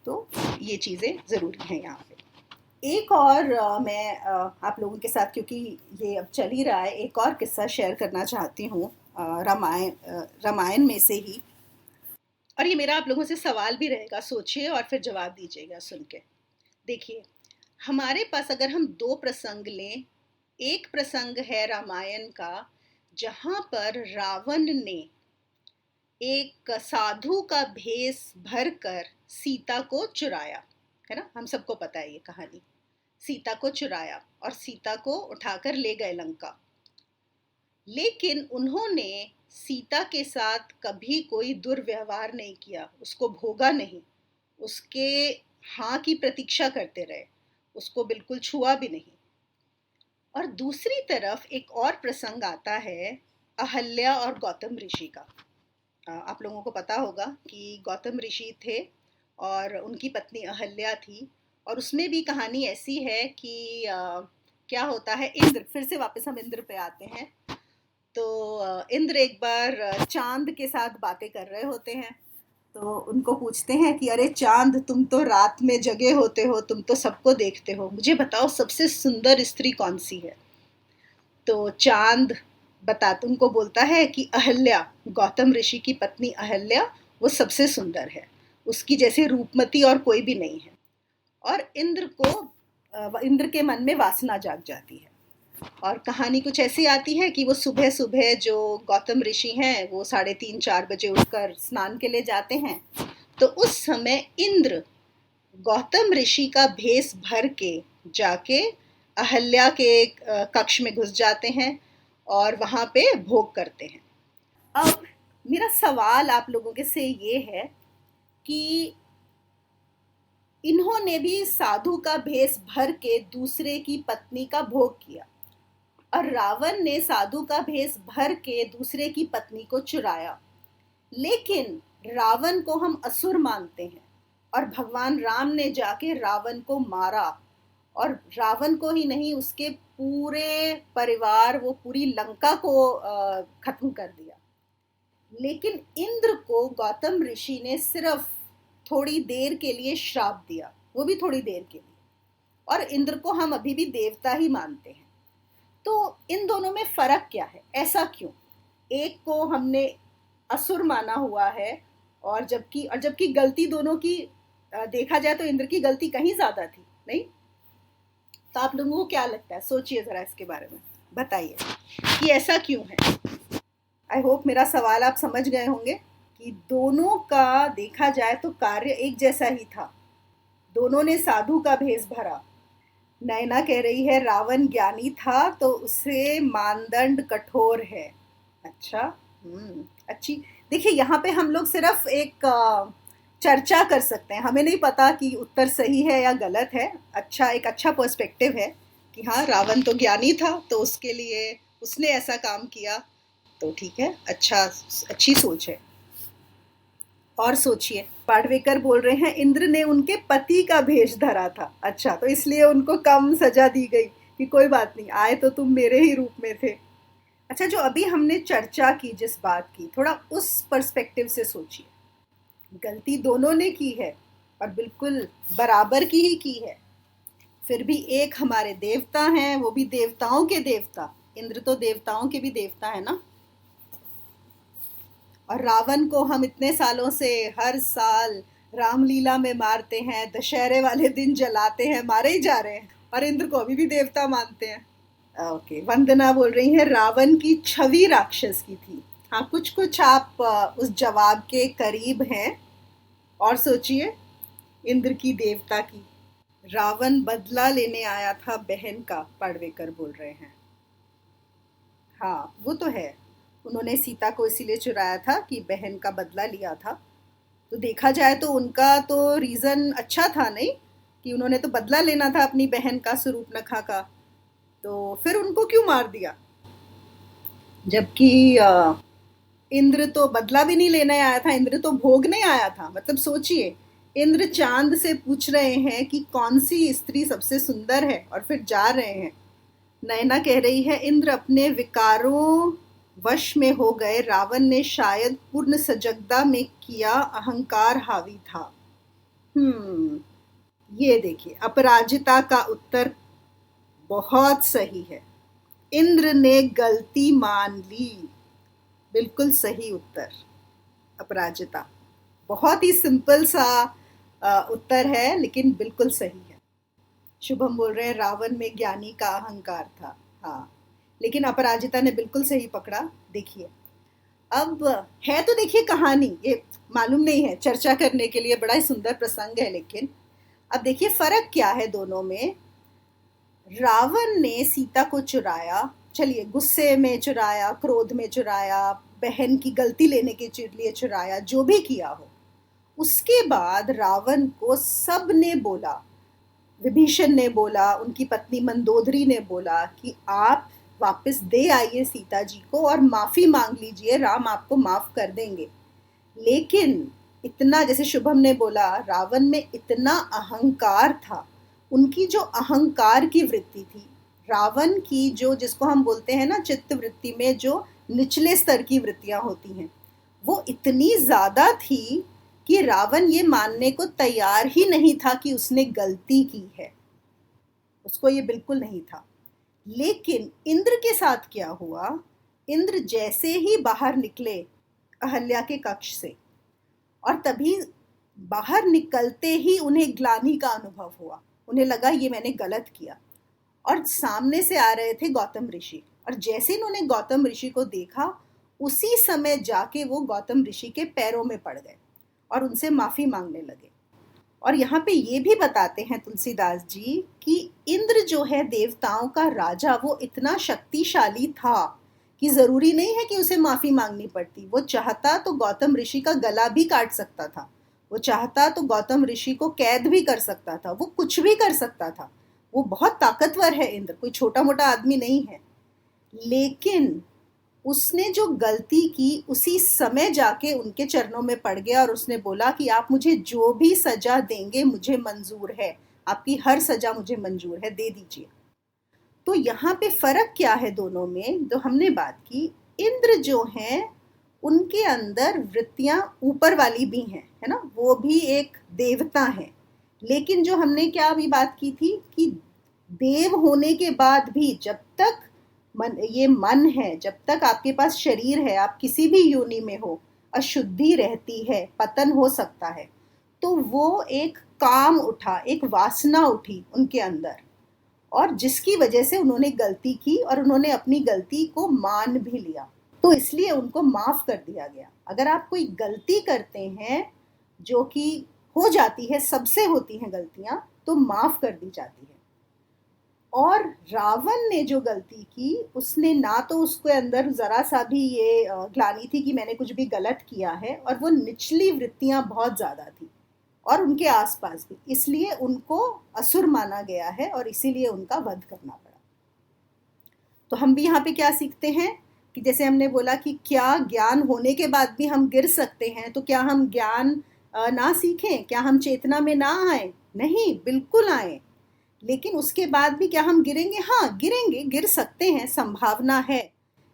तो ये चीजें जरूरी हैं यहाँ पे। एक और मैं आप लोगों के साथ, क्योंकि ये अब चल ही रहा है, एक और किस्सा शेयर करना चाहती हूँ रामायण में से ही। और ये मेरा आप लोगों से सवाल भी रहेगा, सोचिए और फिर जवाब दीजिएगा सुन के। देखिए, हमारे पास अगर हम दो प्रसंग लें, एक प्रसंग है रामायण का जहाँ पर रावण ने एक साधु का भेष भरकर सीता को चुराया, है ना, हम सबको पता है ये कहानी। सीता को चुराया और सीता को उठाकर ले गए लंका। लेकिन उन्होंने सीता के साथ कभी कोई दुर्व्यवहार नहीं किया, उसको भोगा नहीं, उसके हाँ की प्रतीक्षा करते रहे, उसको बिल्कुल छुआ भी नहीं। और दूसरी तरफ एक और प्रसंग आता है अहल्या और गौतम ऋषि का। आप लोगों को पता होगा कि गौतम ऋषि थे और उनकी पत्नी अहल्या थी। और उसमें भी कहानी ऐसी है कि क्या होता है, इंद्र, फिर से वापस हम इंद्र पे आते हैं। तो इंद्र एक बार चांद के साथ बातें कर रहे होते हैं, तो उनको पूछते हैं कि अरे चांद, तुम तो रात में जगे होते हो, तुम तो सबको देखते हो, मुझे बताओ सबसे सुंदर स्त्री कौन सी है? तो चांद उनको बोलता है कि अहल्या, गौतम ऋषि की पत्नी अहल्या, वो सबसे सुंदर है, उसकी जैसे रूपमती और कोई भी नहीं है। और इंद्र के मन में वासना जाग जाती है। और कहानी कुछ ऐसी आती है कि वो सुबह सुबह जो गौतम ऋषि हैं वो 3:30-4 बजे उठकर स्नान के लिए जाते हैं। तो उस समय इंद्र गौतम ऋषि का भेष भर के जाके अहल्या के कक्ष में घुस जाते हैं और वहाँ पे भोग करते हैं। अब मेरा सवाल आप लोगों के से ये है कि इन्होंने भी साधु का भेष भर के दूसरे की पत्नी का भोग किया और रावण ने साधु का भेष भर के दूसरे की पत्नी को चुराया। लेकिन रावण को हम असुर मानते हैं और भगवान राम ने जाके रावण को मारा, और रावण को ही नहीं उसके पूरे परिवार, वो पूरी लंका को खत्म कर दिया। लेकिन इंद्र को गौतम ऋषि ने सिर्फ थोड़ी देर के लिए श्राप दिया, वो भी थोड़ी देर के लिए, और इंद्र को हम अभी भी देवता ही मानते हैं। तो इन दोनों में फर्क क्या है, ऐसा क्यों? एक को हमने असुर माना हुआ है और जबकि गलती दोनों की देखा जाए तो इंद्र की गलती कहीं ज्यादा थी, नहीं? तो आप लोगों को क्या लगता है, सोचिए जरा इसके बारे में, बताइए कि ऐसा क्यों है। आई होप मेरा सवाल आप समझ गए होंगे कि दोनों का देखा जाए तो कार्य एक जैसा ही था। दोनों ने साधु का भेष भरा। नैना कह रही है रावण ज्ञानी था तो उसे मानदंड कठोर है। अच्छा, अच्छी। देखिए यहाँ पे हम लोग सिर्फ एक चर्चा कर सकते हैं, हमें नहीं पता कि उत्तर सही है या गलत है। एक अच्छा पर्सपेक्टिव है कि हाँ, रावण तो ज्ञानी था तो उसके लिए उसने ऐसा काम किया, तो ठीक है, अच्छी सोच है। और सोचिए, पाडवेकर बोल रहे हैं इंद्र ने उनके पति का भेष धरा था। अच्छा, तो इसलिए उनको कम सजा दी गई कि कोई बात नहीं, आए तो तुम मेरे ही रूप में थे। अच्छा, जो अभी हमने चर्चा की जिस बात की, थोड़ा उस पर्सपेक्टिव से सोचिए। गलती दोनों ने की है और बिल्कुल बराबर की ही की है। फिर भी एक हमारे देवता हैं, वो भी देवताओं के देवता। इंद्र तो देवताओं के भी देवता है ना। और रावण को हम इतने सालों से हर साल रामलीला में मारते हैं, दशहरे वाले दिन जलाते हैं, मारे ही जा रहे हैं, और इंद्र को अभी भी देवता मानते हैं। ओके, वंदना बोल रही है रावण की छवि राक्षस की थी। हाँ, कुछ कुछ आप उस जवाब के करीब हैं। और सोचिए, इंद्र की देवता की। रावण बदला लेने आया था बहन का, पाडवेकर बोल रहे हैं। हाँ, वो तो है, उन्होंने सीता को इसीलिए चुराया था कि बहन का बदला लिया था। तो देखा जाए तो उनका तो रीज़न अच्छा था, नहीं? कि उन्होंने तो बदला लेना था अपनी बहन का, सुरूपनखा का। तो फिर उनको क्यों मार दिया? जबकि इंद्र तो बदला भी नहीं लेने आया था, इंद्र तो भोगने आया था। मतलब सोचिए, इंद्र चांद से पूछ रहे हैं कि कौन सी स्त्री सबसे सुंदर है, और फिर जा रहे हैं। नैना कह रही है इंद्र अपने विकारों वश में हो गए, रावण ने शायद पूर्ण सजगता में किया, अहंकार हावी था। ये देखिए, अपराजिता का उत्तर बहुत सही है। इंद्र ने गलती मान ली, बिल्कुल सही उत्तर, अपराजिता। बहुत ही सिंपल सा उत्तर है, लेकिन बिल्कुल सही है। शुभम बोल रहे हैं रावण में ज्ञानी का अहंकार था। हाँ, लेकिन अपराजिता ने बिल्कुल सही पकड़ा। देखिए, अब है तो देखिए कहानी, ये मालूम नहीं है, चर्चा करने के लिए बड़ा ही सुंदर प्रसंग है, लेकिन अब देखिए फर्क क्या है दोनों में। रावण ने सीता को चुराया, चलिए गुस्से में चुराया, क्रोध में चुराया, बहन की गलती लेने के लिए चुराया, जो भी किया हो। उसके बाद रावण को सब ने बोला, विभीषण ने बोला, उनकी पत्नी मंदोदरी ने बोला कि आप वापस दे आइए सीता जी को और माफी मांग लीजिए, राम आपको माफ कर देंगे। लेकिन इतना, जैसे शुभम ने बोला, रावण में इतना अहंकार था, उनकी जो अहंकार की वृत्ति थी, रावण की जो, जिसको हम बोलते हैं ना चित्त वृत्ति में जो निचले स्तर की वृत्तियां होती हैं, वो इतनी ज्यादा थी कि रावण ये मानने को तैयार ही नहीं था कि उसने गलती की है। उसको ये बिल्कुल नहीं था। लेकिन इंद्र के साथ क्या हुआ, इंद्र जैसे ही बाहर निकले अहल्या के कक्ष से, और तभी बाहर निकलते ही उन्हें ग्लानि का अनुभव हुआ। उन्हें लगा ये मैंने गलत किया, और सामने से आ रहे थे गौतम ऋषि। और जैसे इन्होंने गौतम ऋषि को देखा, उसी समय जाके वो गौतम ऋषि के पैरों में पड़ गए और उनसे माफी मांगने लगे। और यहाँ पे ये भी बताते हैं तुलसीदास जी कि इंद्र जो है देवताओं का राजा, वो इतना शक्तिशाली था कि जरूरी नहीं है कि उसे माफी मांगनी पड़ती। वो चाहता तो गौतम ऋषि का गला भी काट सकता था, वो चाहता तो गौतम ऋषि को कैद भी कर सकता था, वो कुछ भी कर सकता था। वो बहुत ताकतवर है इंद्र, कोई छोटा मोटा आदमी नहीं है। लेकिन उसने जो गलती की, उसी समय जाके उनके चरणों में पड़ गया और उसने बोला कि आप मुझे जो भी सजा देंगे मुझे मंजूर है, आपकी हर सजा मुझे मंजूर है, दे दीजिए। तो यहाँ पे फर्क क्या है दोनों में, जो हमने बात की, इंद्र जो हैं उनके अंदर वृत्तियां ऊपर वाली भी हैं, है ना, वो भी एक देवता हैं। लेकिन जो हमने क्या अभी बात की थी कि देव होने के बाद भी जब तक ये मन है, जब तक आपके पास शरीर है, आप किसी भी योनि में हो, अशुद्धि रहती है, पतन हो सकता है। तो वो एक काम उठा, एक वासना उठी उनके अंदर, और जिसकी वजह से उन्होंने गलती की और उन्होंने अपनी गलती को मान भी लिया, तो इसलिए उनको माफ कर दिया गया। अगर आप कोई गलती करते हैं, जो कि हो जाती है, सबसे होती हैं गलतियां, तो माफ कर दी जाती है। और रावण ने जो गलती की, उसने ना तो उसके अंदर जरा सा भी ये ग्लानि थी कि मैंने कुछ भी गलत किया है, और वो निचली वृत्तियां बहुत ज्यादा थी और उनके आसपास भी, इसलिए उनको असुर माना गया है और इसीलिए उनका वध करना पड़ा। तो हम भी यहाँ पे क्या सीखते हैं कि जैसे हमने बोला कि क्या ज्ञान होने के बाद भी हम गिर सकते हैं, तो क्या हम ज्ञान ना सीखें, क्या हम चेतना में ना आए? नहीं, बिल्कुल आए। लेकिन उसके बाद भी क्या हम गिरेंगे? हाँ, गिरेंगे, गिर सकते हैं, संभावना है,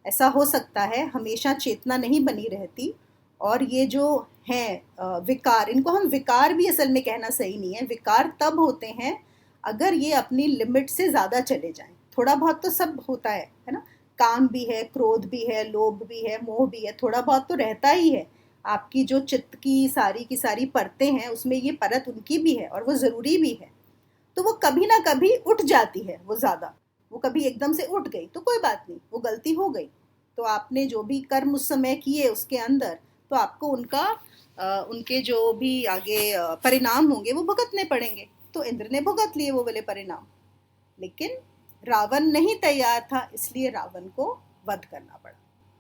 ऐसा हो सकता है। हमेशा चेतना नहीं बनी रहती। और ये जो है विकार, इनको हम विकार भी असल में कहना सही नहीं है। विकार तब होते हैं अगर ये अपनी लिमिट से ज़्यादा चले जाएं। थोड़ा बहुत तो सब होता है ना, काम भी है, क्रोध भी है, लोभ भी है, मोह भी है, थोड़ा बहुत तो रहता ही है। आपकी जो चित्त की सारी परतें हैं, उसमें ये परत उनकी भी है और वो ज़रूरी भी है। तो वो कभी ना कभी उठ जाती है, वो ज़्यादा, वो कभी एकदम से उठ गई तो कोई बात नहीं, वो गलती हो गई। तो आपने जो भी कर्म उस समय किए उसके अंदर, तो आपको उनके जो भी आगे परिणाम होंगे वो भुगतने पड़ेंगे। तो इंद्र ने भुगत लिए वो वाले परिणाम, लेकिन रावण नहीं तैयार था, इसलिए रावण को वध करना पड़ा।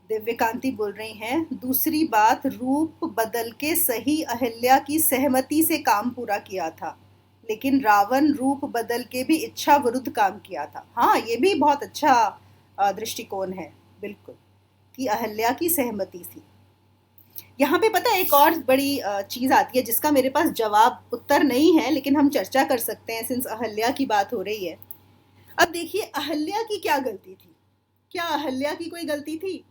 दिव्यकांति बोल रही हैं, दूसरी बात, रूप बदल के सही अहिल्या की सहमति से काम पूरा किया था, लेकिन रावण रूप बदल के भी इच्छा विरुद्ध काम किया था। हाँ, ये भी बहुत अच्छा दृष्टिकोण है, बिल्कुल, कि अहल्या की सहमति थी। यहाँ पे पता है एक और बड़ी चीज आती है जिसका मेरे पास जवाब उत्तर नहीं है, लेकिन हम चर्चा कर सकते हैं सिंस अहल्या की बात हो रही है। अब देखिए, अहल्या की क्या गलती थी? क्या अहल्या की कोई गलती थी?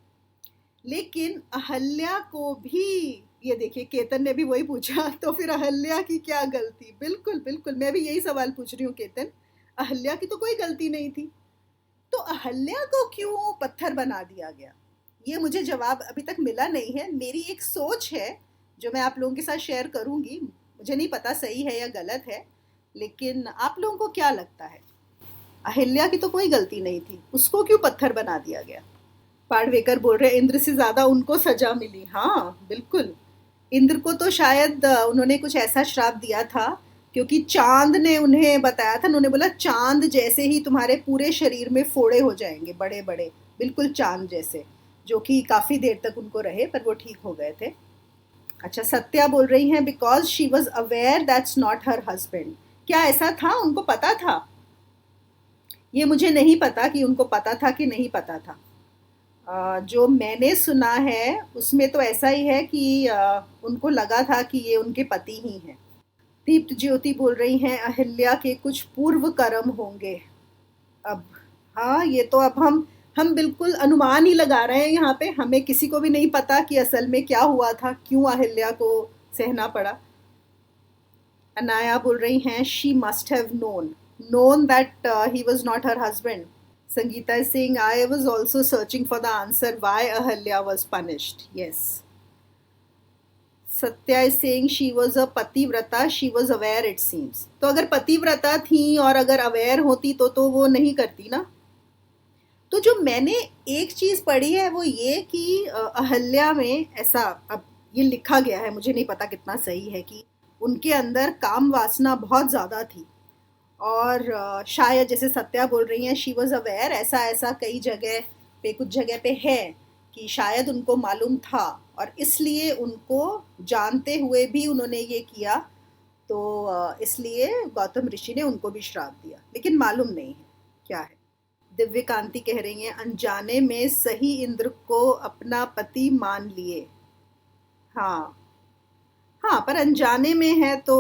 लेकिन अहल्या को भी, ये देखिए केतन ने भी वही पूछा, तो फिर अहल्या की क्या गलती? बिल्कुल बिल्कुल, मैं भी यही सवाल पूछ रही हूँ केतन, अहल्या की तो कोई गलती नहीं थी, तो अहल्या को क्यों पत्थर बना दिया गया? ये मुझे जवाब अभी तक मिला नहीं है। मेरी एक सोच है जो मैं आप लोगों के साथ शेयर करूंगी, मुझे नहीं पता सही है या गलत है, लेकिन आप लोगों को क्या लगता है? अहिल्या की तो कोई गलती नहीं थी, उसको क्यों पत्थर बना दिया गया? पाडवेकर बोल रहे इंद्र से ज्यादा उनको सजा मिली। हाँ बिल्कुल, इंद्र को तो शायद उन्होंने कुछ ऐसा श्राप दिया था, क्योंकि चांद ने उन्हें बताया था, उन्होंने बोला चांद जैसे ही तुम्हारे पूरे शरीर में फोड़े हो जाएंगे, बड़े बड़े, बिल्कुल चांद जैसे, जो कि काफी देर तक उनको रहे, पर वो ठीक हो गए थे। अच्छा, सत्या बोल रही हैं, because she was aware that's not her husband. क्या ऐसा था? उनको पता था? ये मुझे नहीं पता कि उनको पता था कि नहीं पता था। जो मैंने सुना है उसमें तो ऐसा ही है कि उनको लगा था कि ये उनके पति ही हैं। दीप्त ज्योति बोल रही हैं, अहिल्या के कुछ पूर्व कर्म होंगे। अब हाँ, ये तो अब हम बिल्कुल अनुमान ही लगा रहे हैं यहाँ पे, हमें किसी को भी नहीं पता कि असल में क्या हुआ था, क्यों अहिल्या को सहना पड़ा। अनाया बोल रही हैं, she must have known that he was not her husband. Sangeeta is saying, I was also searching for the answer why Ahalya was punished. Yes. Satya is saying she was a पतिव्रता, she was aware it seems. तो अगर पतिव्रता थी और अगर aware होती तो वो नहीं करती ना। तो जो मैंने एक चीज पढ़ी है वो ये कि अहल्या में ऐसा, अब ये लिखा गया है, मुझे नहीं पता कितना सही है, कि उनके अंदर काम वासना बहुत ज्यादा थी। और शायद जैसे सत्या बोल रही हैं शी वॉज अवेयर, ऐसा ऐसा कई जगह पे, कुछ जगह पे है कि शायद उनको मालूम था और इसलिए उनको जानते हुए भी उन्होंने ये किया। तो इसलिए गौतम ऋषि ने उनको भी श्राप दिया, लेकिन मालूम नहीं है क्या है। दिव्य कांति कह रही हैं अनजाने में सही इंद्र को अपना पति मान लिए। हाँ, हाँ, पर अनजाने में है तो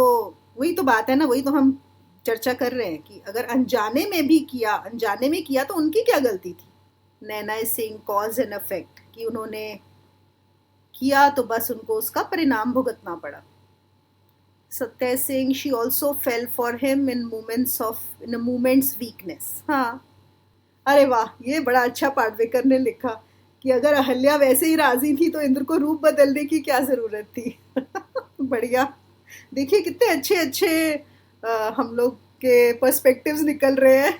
वही तो बात है ना, वही तो हम चर्चा कर रहे हैं कि अगर अनजाने में भी किया, अनजाने में किया तो उनकी क्या गलती थी। Naina is saying cause and effect, कि उन्होंने किया तो बस उनको उसका परिणाम भुगतना पड़ा। Satya is saying she also fail for him in moments weakness. हाँ, अरे वाह, ये बड़ा अच्छा पाटवेकर ने लिखा कि अगर अहल्या वैसे ही राजी थी तो इंद्र को रूप बदलने की क्या जरूरत थी। बढ़िया। देखिए कितने अच्छे अच्छे हम लोग के पर्सपेक्टिव्स निकल रहे हैं।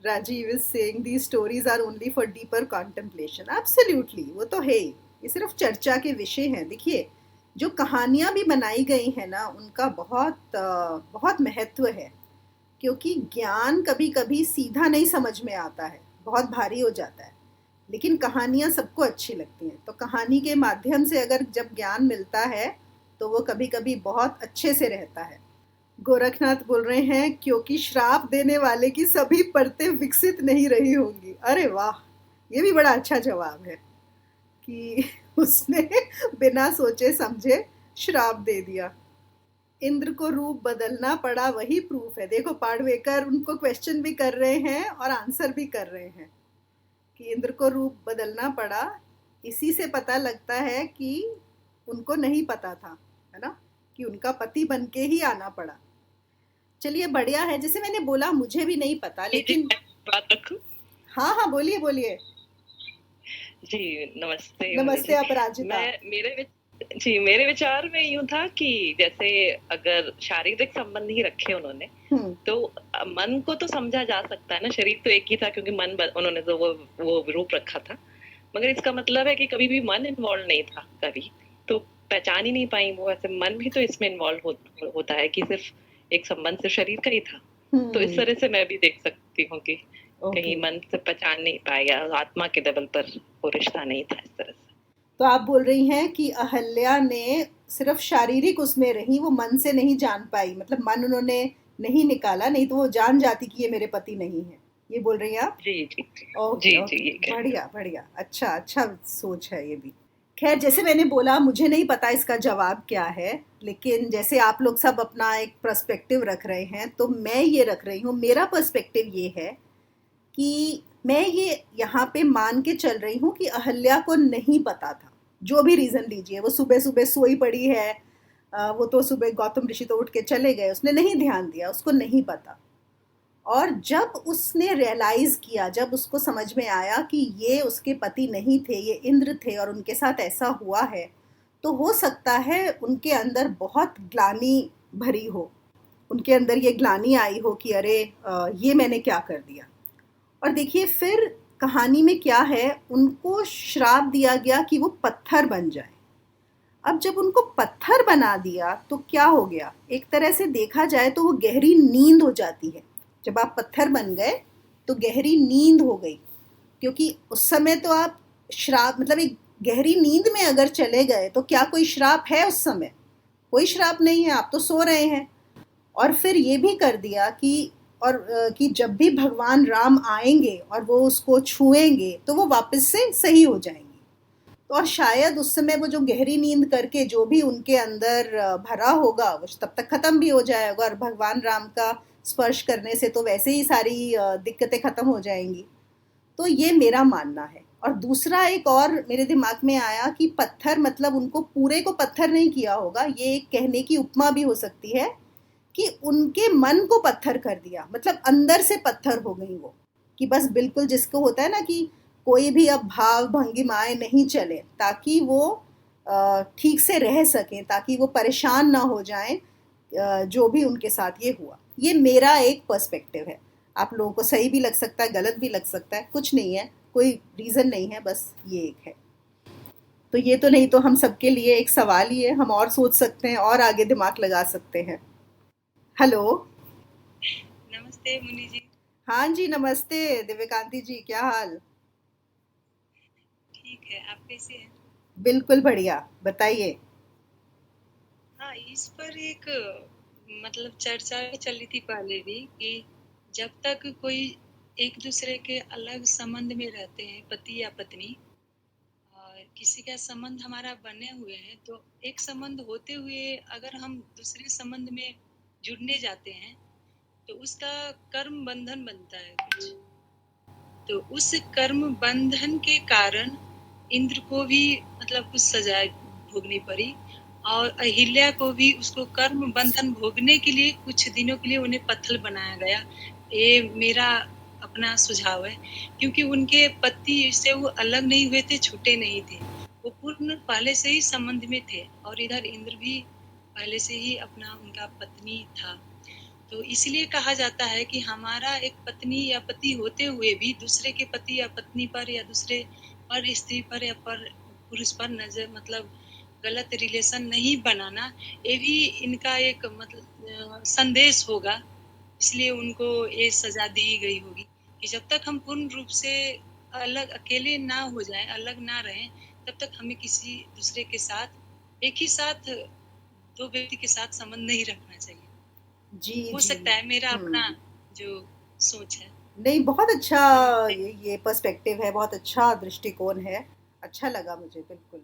Rajiv is saying the stories are only for deeper contemplation. Absolutely, वो तो है ही, ये सिर्फ चर्चा के विषय हैं। देखिए जो कहानियां भी बनाई गई हैं ना, उनका बहुत महत्व है, क्योंकि ज्ञान कभी कभी सीधा नहीं समझ में आता है, बहुत भारी हो जाता है, लेकिन कहानियां सबको अच्छी लगती हैं। तो कहानी के माध्यम से अगर जब ज्ञान मिलता है तो वो कभी कभी बहुत अच्छे से रहता है। गोरखनाथ बोल रहे हैं क्योंकि श्राप देने वाले की सभी परतें विकसित नहीं रही होंगी। अरे वाह, ये भी बड़ा अच्छा जवाब है कि उसने बिना सोचे समझे श्राप दे दिया। इंद्र को रूप बदलना पड़ा वही प्रूफ है। देखो पाडवेकर उनको क्वेश्चन भी कर रहे हैं और आंसर भी कर रहे हैं कि इंद्र को रूप बदलना पड़ा, इसी से पता लगता है कि उनको नहीं पता था, है ना, कि उनका पति बनके ही आना पड़ा। चलिए बढ़िया है, जैसे मैंने बोला मुझे भी नहीं पता, लेकिन बात रखूं? हाँ हाँ, बोलिए बोलिए। जी नमस्ते। नमस्ते अपराजिता। मेरे विचार में यूं था कि जैसे अगर शारीरिक संबंध ही रखे उन्होंने, तो मन को तो समझा जा सकता है ना, शरीर तो एक ही था क्योंकि उन्होंने तो वो रूप रखा था, मगर इसका मतलब है कि कभी भी मन इन्वॉल्व नहीं था कभी, तो पहचान ही नहीं पाई वो। ऐसे मन भी तो इसमें इन्वॉल्व होता है कि सिर्फ एक संबंध सिर्फ शरीर का ही था। तो इस तरह से मैं भी देख सकती हूँ कि कहीं मन से पहचान नहीं पाया, आत्मा के लेवल पर वो रिश्ता नहीं था इस तरह से। तो आप बोल रही हैं कि अहल्या ने सिर्फ शारीरिक उसमें रही, वो मन से नहीं जान पाई, मतलब मन उन्होंने नहीं निकाला, नहीं तो वो जान जाती कि ये मेरे पति नहीं है, ये बोल रही हैं आप? जी जी ओके जी ओके, जी, बढ़िया बढ़िया, अच्छा अच्छा सोच है ये भी। खैर जैसे मैंने बोला मुझे नहीं पता इसका जवाब क्या है, लेकिन जैसे आप लोग सब अपना एक पर्सपेक्टिव रख रहे हैं तो मैं ये रख रही हूँ, मेरा पर्सपेक्टिव ये है कि मैं ये यहाँ पे मान के चल रही हूँ कि अहल्या को नहीं पता था, जो भी रीज़न लीजिए, वो सुबह सुबह सोई पड़ी है, वो तो सुबह गौतम ऋषि तो उठ के चले गए, उसने नहीं ध्यान दिया, उसको नहीं पता। और जब उसने रियलाइज किया, जब उसको समझ में आया कि ये उसके पति नहीं थे, ये इंद्र थे और उनके साथ ऐसा हुआ है, तो हो सकता है उनके अंदर बहुत ग्लानि भरी हो, उनके अंदर ये ग्लानि आई हो कि अरे ये मैंने क्या कर दिया। और देखिए फिर कहानी में क्या है, उनको श्राप दिया गया कि वो पत्थर बन जाए। अब जब उनको पत्थर बना दिया तो क्या हो गया, एक तरह से देखा जाए तो वो गहरी नींद हो जाती है। जब आप पत्थर बन गए तो गहरी नींद हो गई, क्योंकि उस समय तो आप श्राप, मतलब एक गहरी नींद में अगर चले गए तो क्या कोई श्राप है उस समय? कोई श्राप नहीं है, आप तो सो रहे हैं। और फिर ये भी कर दिया कि कि जब भी भगवान राम आएंगे और वो उसको छुएंगे तो वो वापस से सही हो जाएंगे। तो और शायद उस समय वो जो गहरी नींद करके जो भी उनके अंदर भरा होगा वो तब तक खत्म भी हो जाएगा, और भगवान राम का स्पर्श करने से तो वैसे ही सारी दिक्कतें खत्म हो जाएंगी। तो ये मेरा मानना है। और दूसरा एक और मेरे दिमाग में आया कि पत्थर, मतलब उनको पूरे को पत्थर नहीं किया होगा, ये एक कहने की उपमा भी हो सकती है कि उनके मन को पत्थर कर दिया, मतलब अंदर से पत्थर हो गई वो, कि बस बिल्कुल जिसको होता है ना कि कोई भी अब भाव भंगिमाएं नहीं चले, ताकि वो ठीक से रह सकें, ताकि वो परेशान ना हो जाएं जो भी उनके साथ ये हुआ। ये मेरा एक पर्सपेक्टिव है, आप लोगों को सही भी लग सकता है, गलत भी लग सकता है, कुछ नहीं है, कोई रीज़न नहीं है, बस ये एक है। तो ये तो नहीं तो हम सबके लिए एक सवाल ही है, हम और सोच सकते हैं और आगे दिमाग लगा सकते हैं। हेलो। नमस्ते मुनि जी। हाँ जी, नमस्ते दिव्यकांति जी, क्या हाल? ठीक है, आप कैसे हैं? बिल्कुल बढ़िया, बताइए। हाँ, इस पर एक मतलब चर्चा चल रही थी पहले भी कि जब तक कोई एक दूसरे के अलग संबंध में रहते हैं, पति या पत्नी, और किसी का संबंध हमारा बने हुए हैं, तो एक संबंध होते हुए अगर हम दूसरे संबंध में जुड़ने जाते हैं तो उसका कर्म बंधन बनता है कुछ। तो उस कर्म बंधन के कारण इंद्र को भी मतलब कुछ सजा भोगनी पड़ी, और अहिल्या को भी उसको कर्म बंधन भोगने के लिए कुछ दिनों के लिए उन्हें पत्थर बनाया गया। ये मेरा अपना सुझाव है, क्योंकि उनके पति से वो अलग नहीं हुए थे, छूटे नहीं थे, वो पूर्ण पहले से ही संबंध में थे, और इधर इंद्र भी पहले से ही अपना उनका पत्नी था। तो इसलिए कहा जाता है कि हमारा एक पत्नी या पति होते हुए भी दूसरे के पति या पत्नी पर या दूसरे पर स्त्री पर या पर पुरुष पर नजर मतलब गलत रिलेशन नहीं बनाना, ये भी इनका एक मतलब संदेश होगा। इसलिए उनको ये सजा दी गई होगी कि जब तक हम पूर्ण रूप से अलग अकेले ना हो जाएं, अलग ना रहें, तब तक हमें किसी दूसरे के साथ एक ही साथ दो व्यक्ति के साथ संबंध नहीं रखना चाहिए। जी हो जी। सकता है मेरा अपना जो सोच है। नहीं, बहुत अच्छा। तो ये पर्सपेक्टिव है, बहुत अच्छा दृष्टिकोण है, अच्छा लगा मुझे, बिल्कुल।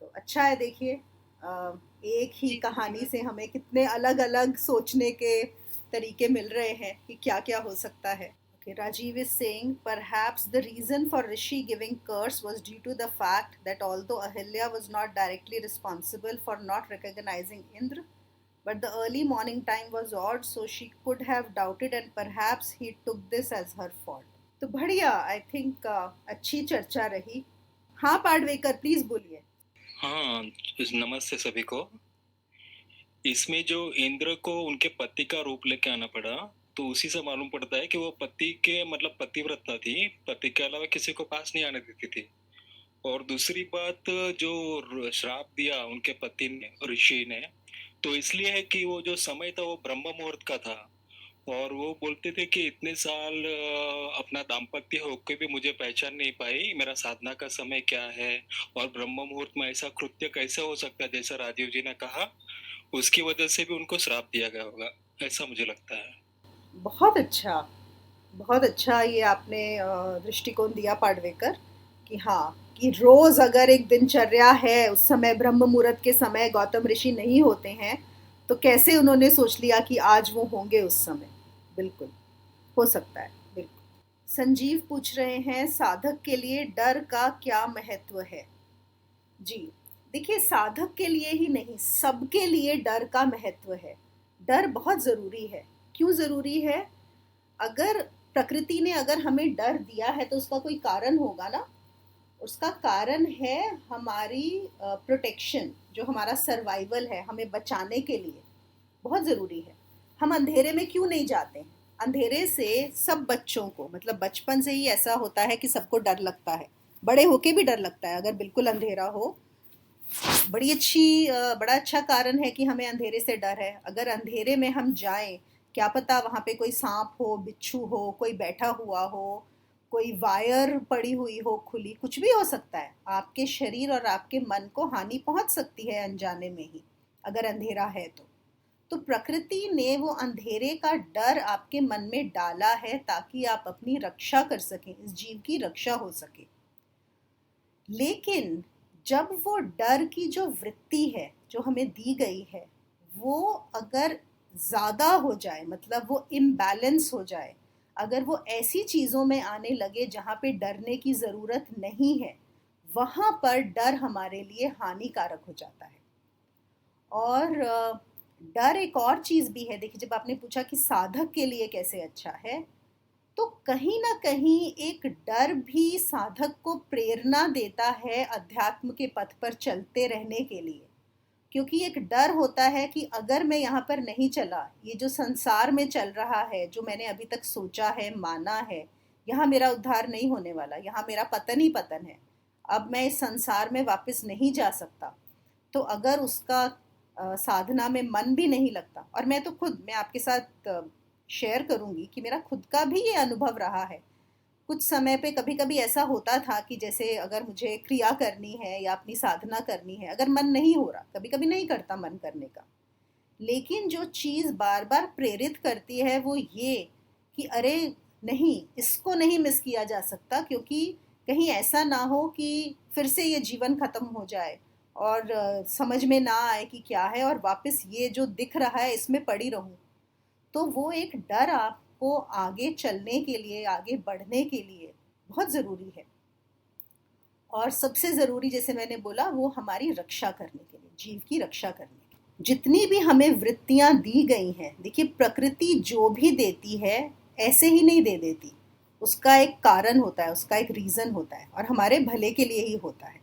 तो अच्छा है, देखिए एक ही जी कहानी धन्यवाद। से हमें कितने अलग अलग सोचने के तरीके मिल रहे हैं कि क्या क्या हो सकता है। Okay, Rajiv is saying perhaps the reason for Rishi giving curse was due to the fact that although Ahilya was not directly responsible for not recognizing Indra, but the early morning time was odd, so she could have doubted and perhaps he took this as her fault. तो बढ़िया, I think अच्छी चर्चा रही। हाँ पाडवेकर, please बोलिए। हाँ, नमस्ते सभी को। इसमें जो इंद्र को उनके पति का रूप लेके आना पड़ा, तो उसी से मालूम पड़ता है कि वो पति के मतलब पतिव्रता थी, पति के अलावा किसी को पास नहीं आने देती थी। और दूसरी बात, जो श्राप दिया उनके पति ने, ऋषि ने, तो इसलिए है कि वो जो समय था वो ब्रह्म मुहूर्त का था, और वो बोलते थे कि इतने साल अपना दाम्पत्य होकर भी मुझे पहचान नहीं पाई, मेरा साधना का समय क्या है, और ब्रह्म मुहूर्त में ऐसा कृत्य कैसे हो सकता है, जैसा राजीव जी ने कहा, उसकी वजह से भी उनको श्राप दिया गया होगा, ऐसा मुझे लगता है। बहुत अच्छा, बहुत अच्छा ये आपने दृष्टिकोण दिया पाडवेकर, कि हाँ, कि रोज अगर एक दिनचर्या है, उस समय ब्रह्म मुहूर्त के समय गौतम ऋषि नहीं होते हैं, तो कैसे उन्होंने सोच लिया कि आज वो होंगे उस समय। बिल्कुल हो सकता है, बिल्कुल। संजीव पूछ रहे हैं साधक के लिए डर का क्या महत्व है? जी, देखिए, साधक के लिए ही नहीं, सबके लिए डर का महत्व है। डर बहुत ज़रूरी है। क्यों ज़रूरी है? अगर प्रकृति ने अगर हमें डर दिया है तो उसका कोई कारण होगा ना। उसका कारण है हमारी प्रोटेक्शन, जो हमारा सर्वाइवल है, हमें बचाने के लिए बहुत ज़रूरी है। हम अंधेरे में क्यों नहीं जाते हैं? अंधेरे से सब बच्चों को, मतलब बचपन से ही ऐसा होता है कि सबको डर लगता है, बड़े होके भी डर लगता है अगर बिल्कुल अंधेरा हो। बड़ा अच्छा कारण है कि हमें अंधेरे से डर है। अगर अंधेरे में हम जाएं, क्या पता वहाँ पे कोई सांप हो, बिच्छू हो, कोई बैठा हुआ हो, कोई वायर पड़ी हुई हो खुली, कुछ भी हो सकता है। आपके शरीर और आपके मन को हानि पहुंच सकती है अनजाने में ही, अगर अंधेरा है तो प्रकृति ने वो अंधेरे का डर आपके मन में डाला है ताकि आप अपनी रक्षा कर सकें, इस जीव की रक्षा हो सके। लेकिन जब वो डर की जो वृत्ति है जो हमें दी गई है, वो अगर ज़्यादा हो जाए, मतलब वो इम्बैलेंस हो जाए, अगर वो ऐसी चीज़ों में आने लगे जहाँ पे डरने की ज़रूरत नहीं है, वहाँ पर डर हमारे लिए हानिकारक हो जाता है। और डर एक और चीज़ भी है। देखिए, जब आपने पूछा कि साधक के लिए कैसे अच्छा है, तो कहीं ना कहीं एक डर भी साधक को प्रेरणा देता है अध्यात्म के पथ पर चलते रहने के लिए। क्योंकि एक डर होता है कि अगर मैं यहाँ पर नहीं चला, ये जो संसार में चल रहा है, जो मैंने अभी तक सोचा है, माना है, यहाँ मेरा उद्धार नहीं होने वाला, यहाँ मेरा पतन ही पतन है, अब मैं इस संसार में वापस नहीं जा सकता। तो अगर उसका साधना में मन भी नहीं लगता, और मैं आपके साथ शेयर करूँगी कि मेरा खुद का भी ये अनुभव रहा है। कुछ समय पे कभी कभी ऐसा होता था कि जैसे अगर मुझे क्रिया करनी है या अपनी साधना करनी है, अगर मन नहीं हो रहा, कभी कभी नहीं करता मन करने का, लेकिन जो चीज़ बार बार प्रेरित करती है वो ये कि अरे नहीं, इसको नहीं मिस किया जा सकता, क्योंकि कहीं ऐसा ना हो कि फिर से ये जीवन खत्म हो जाए और समझ में ना आए कि क्या है, और वापस ये जो दिख रहा है इसमें पड़ी रहूं। तो वो एक डर आपको आगे चलने के लिए, आगे बढ़ने के लिए बहुत ज़रूरी है। और सबसे ज़रूरी, जैसे मैंने बोला, वो हमारी रक्षा करने के लिए, जीव की रक्षा करने के लिए। जितनी भी हमें वृत्तियां दी गई हैं, देखिए प्रकृति जो भी देती है ऐसे ही नहीं दे देती, उसका एक कारण होता है, उसका एक रीज़न होता है, और हमारे भले के लिए ही होता है।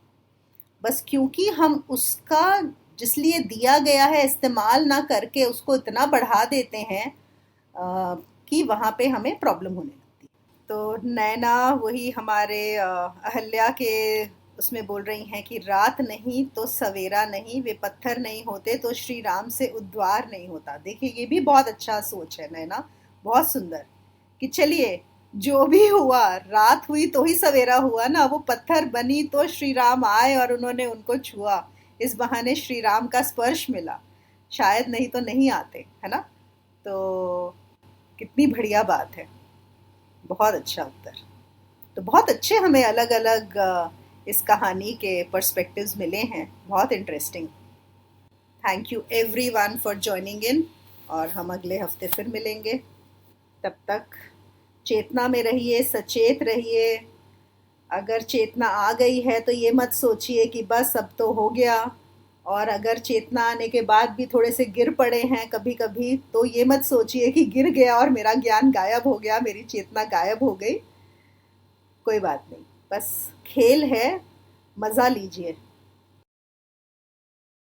बस क्योंकि हम उसका जिसलिए दिया गया है इस्तेमाल ना करके उसको इतना बढ़ा देते हैं कि वहाँ पे हमें प्रॉब्लम होने लगती है। तो नैना वही हमारे अहल्या के उसमें बोल रही हैं कि रात नहीं तो सवेरा नहीं, वे पत्थर नहीं होते तो श्री राम से उद्धार नहीं होता। देखिए ये भी बहुत अच्छा सोच है नैना, बहुत सुंदर, कि चलिए जो भी हुआ, रात हुई तो ही सवेरा हुआ ना, वो पत्थर बनी तो श्री राम आए और उन्होंने उनको छुआ, इस बहाने श्री राम का स्पर्श मिला, शायद नहीं तो नहीं आते, है ना। तो कितनी बढ़िया बात है, बहुत अच्छा उत्तर। तो बहुत अच्छे हमें अलग अलग इस कहानी के पर्सपेक्टिव्स मिले हैं, बहुत interesting. Thank you everyone for joining in, और हम अगले हफ्ते फिर मिलेंगे। तब तक चेतना में रहिए, सचेत रहिए। अगर चेतना आ गई है तो ये मत सोचिए कि बस अब तो हो गया, और अगर चेतना आने के बाद भी थोड़े से गिर पड़े हैं कभी कभी, तो ये मत सोचिए कि गिर गया और मेरा ज्ञान गायब हो गया, मेरी चेतना गायब हो गई। कोई बात नहीं, बस खेल है, मज़ा लीजिए।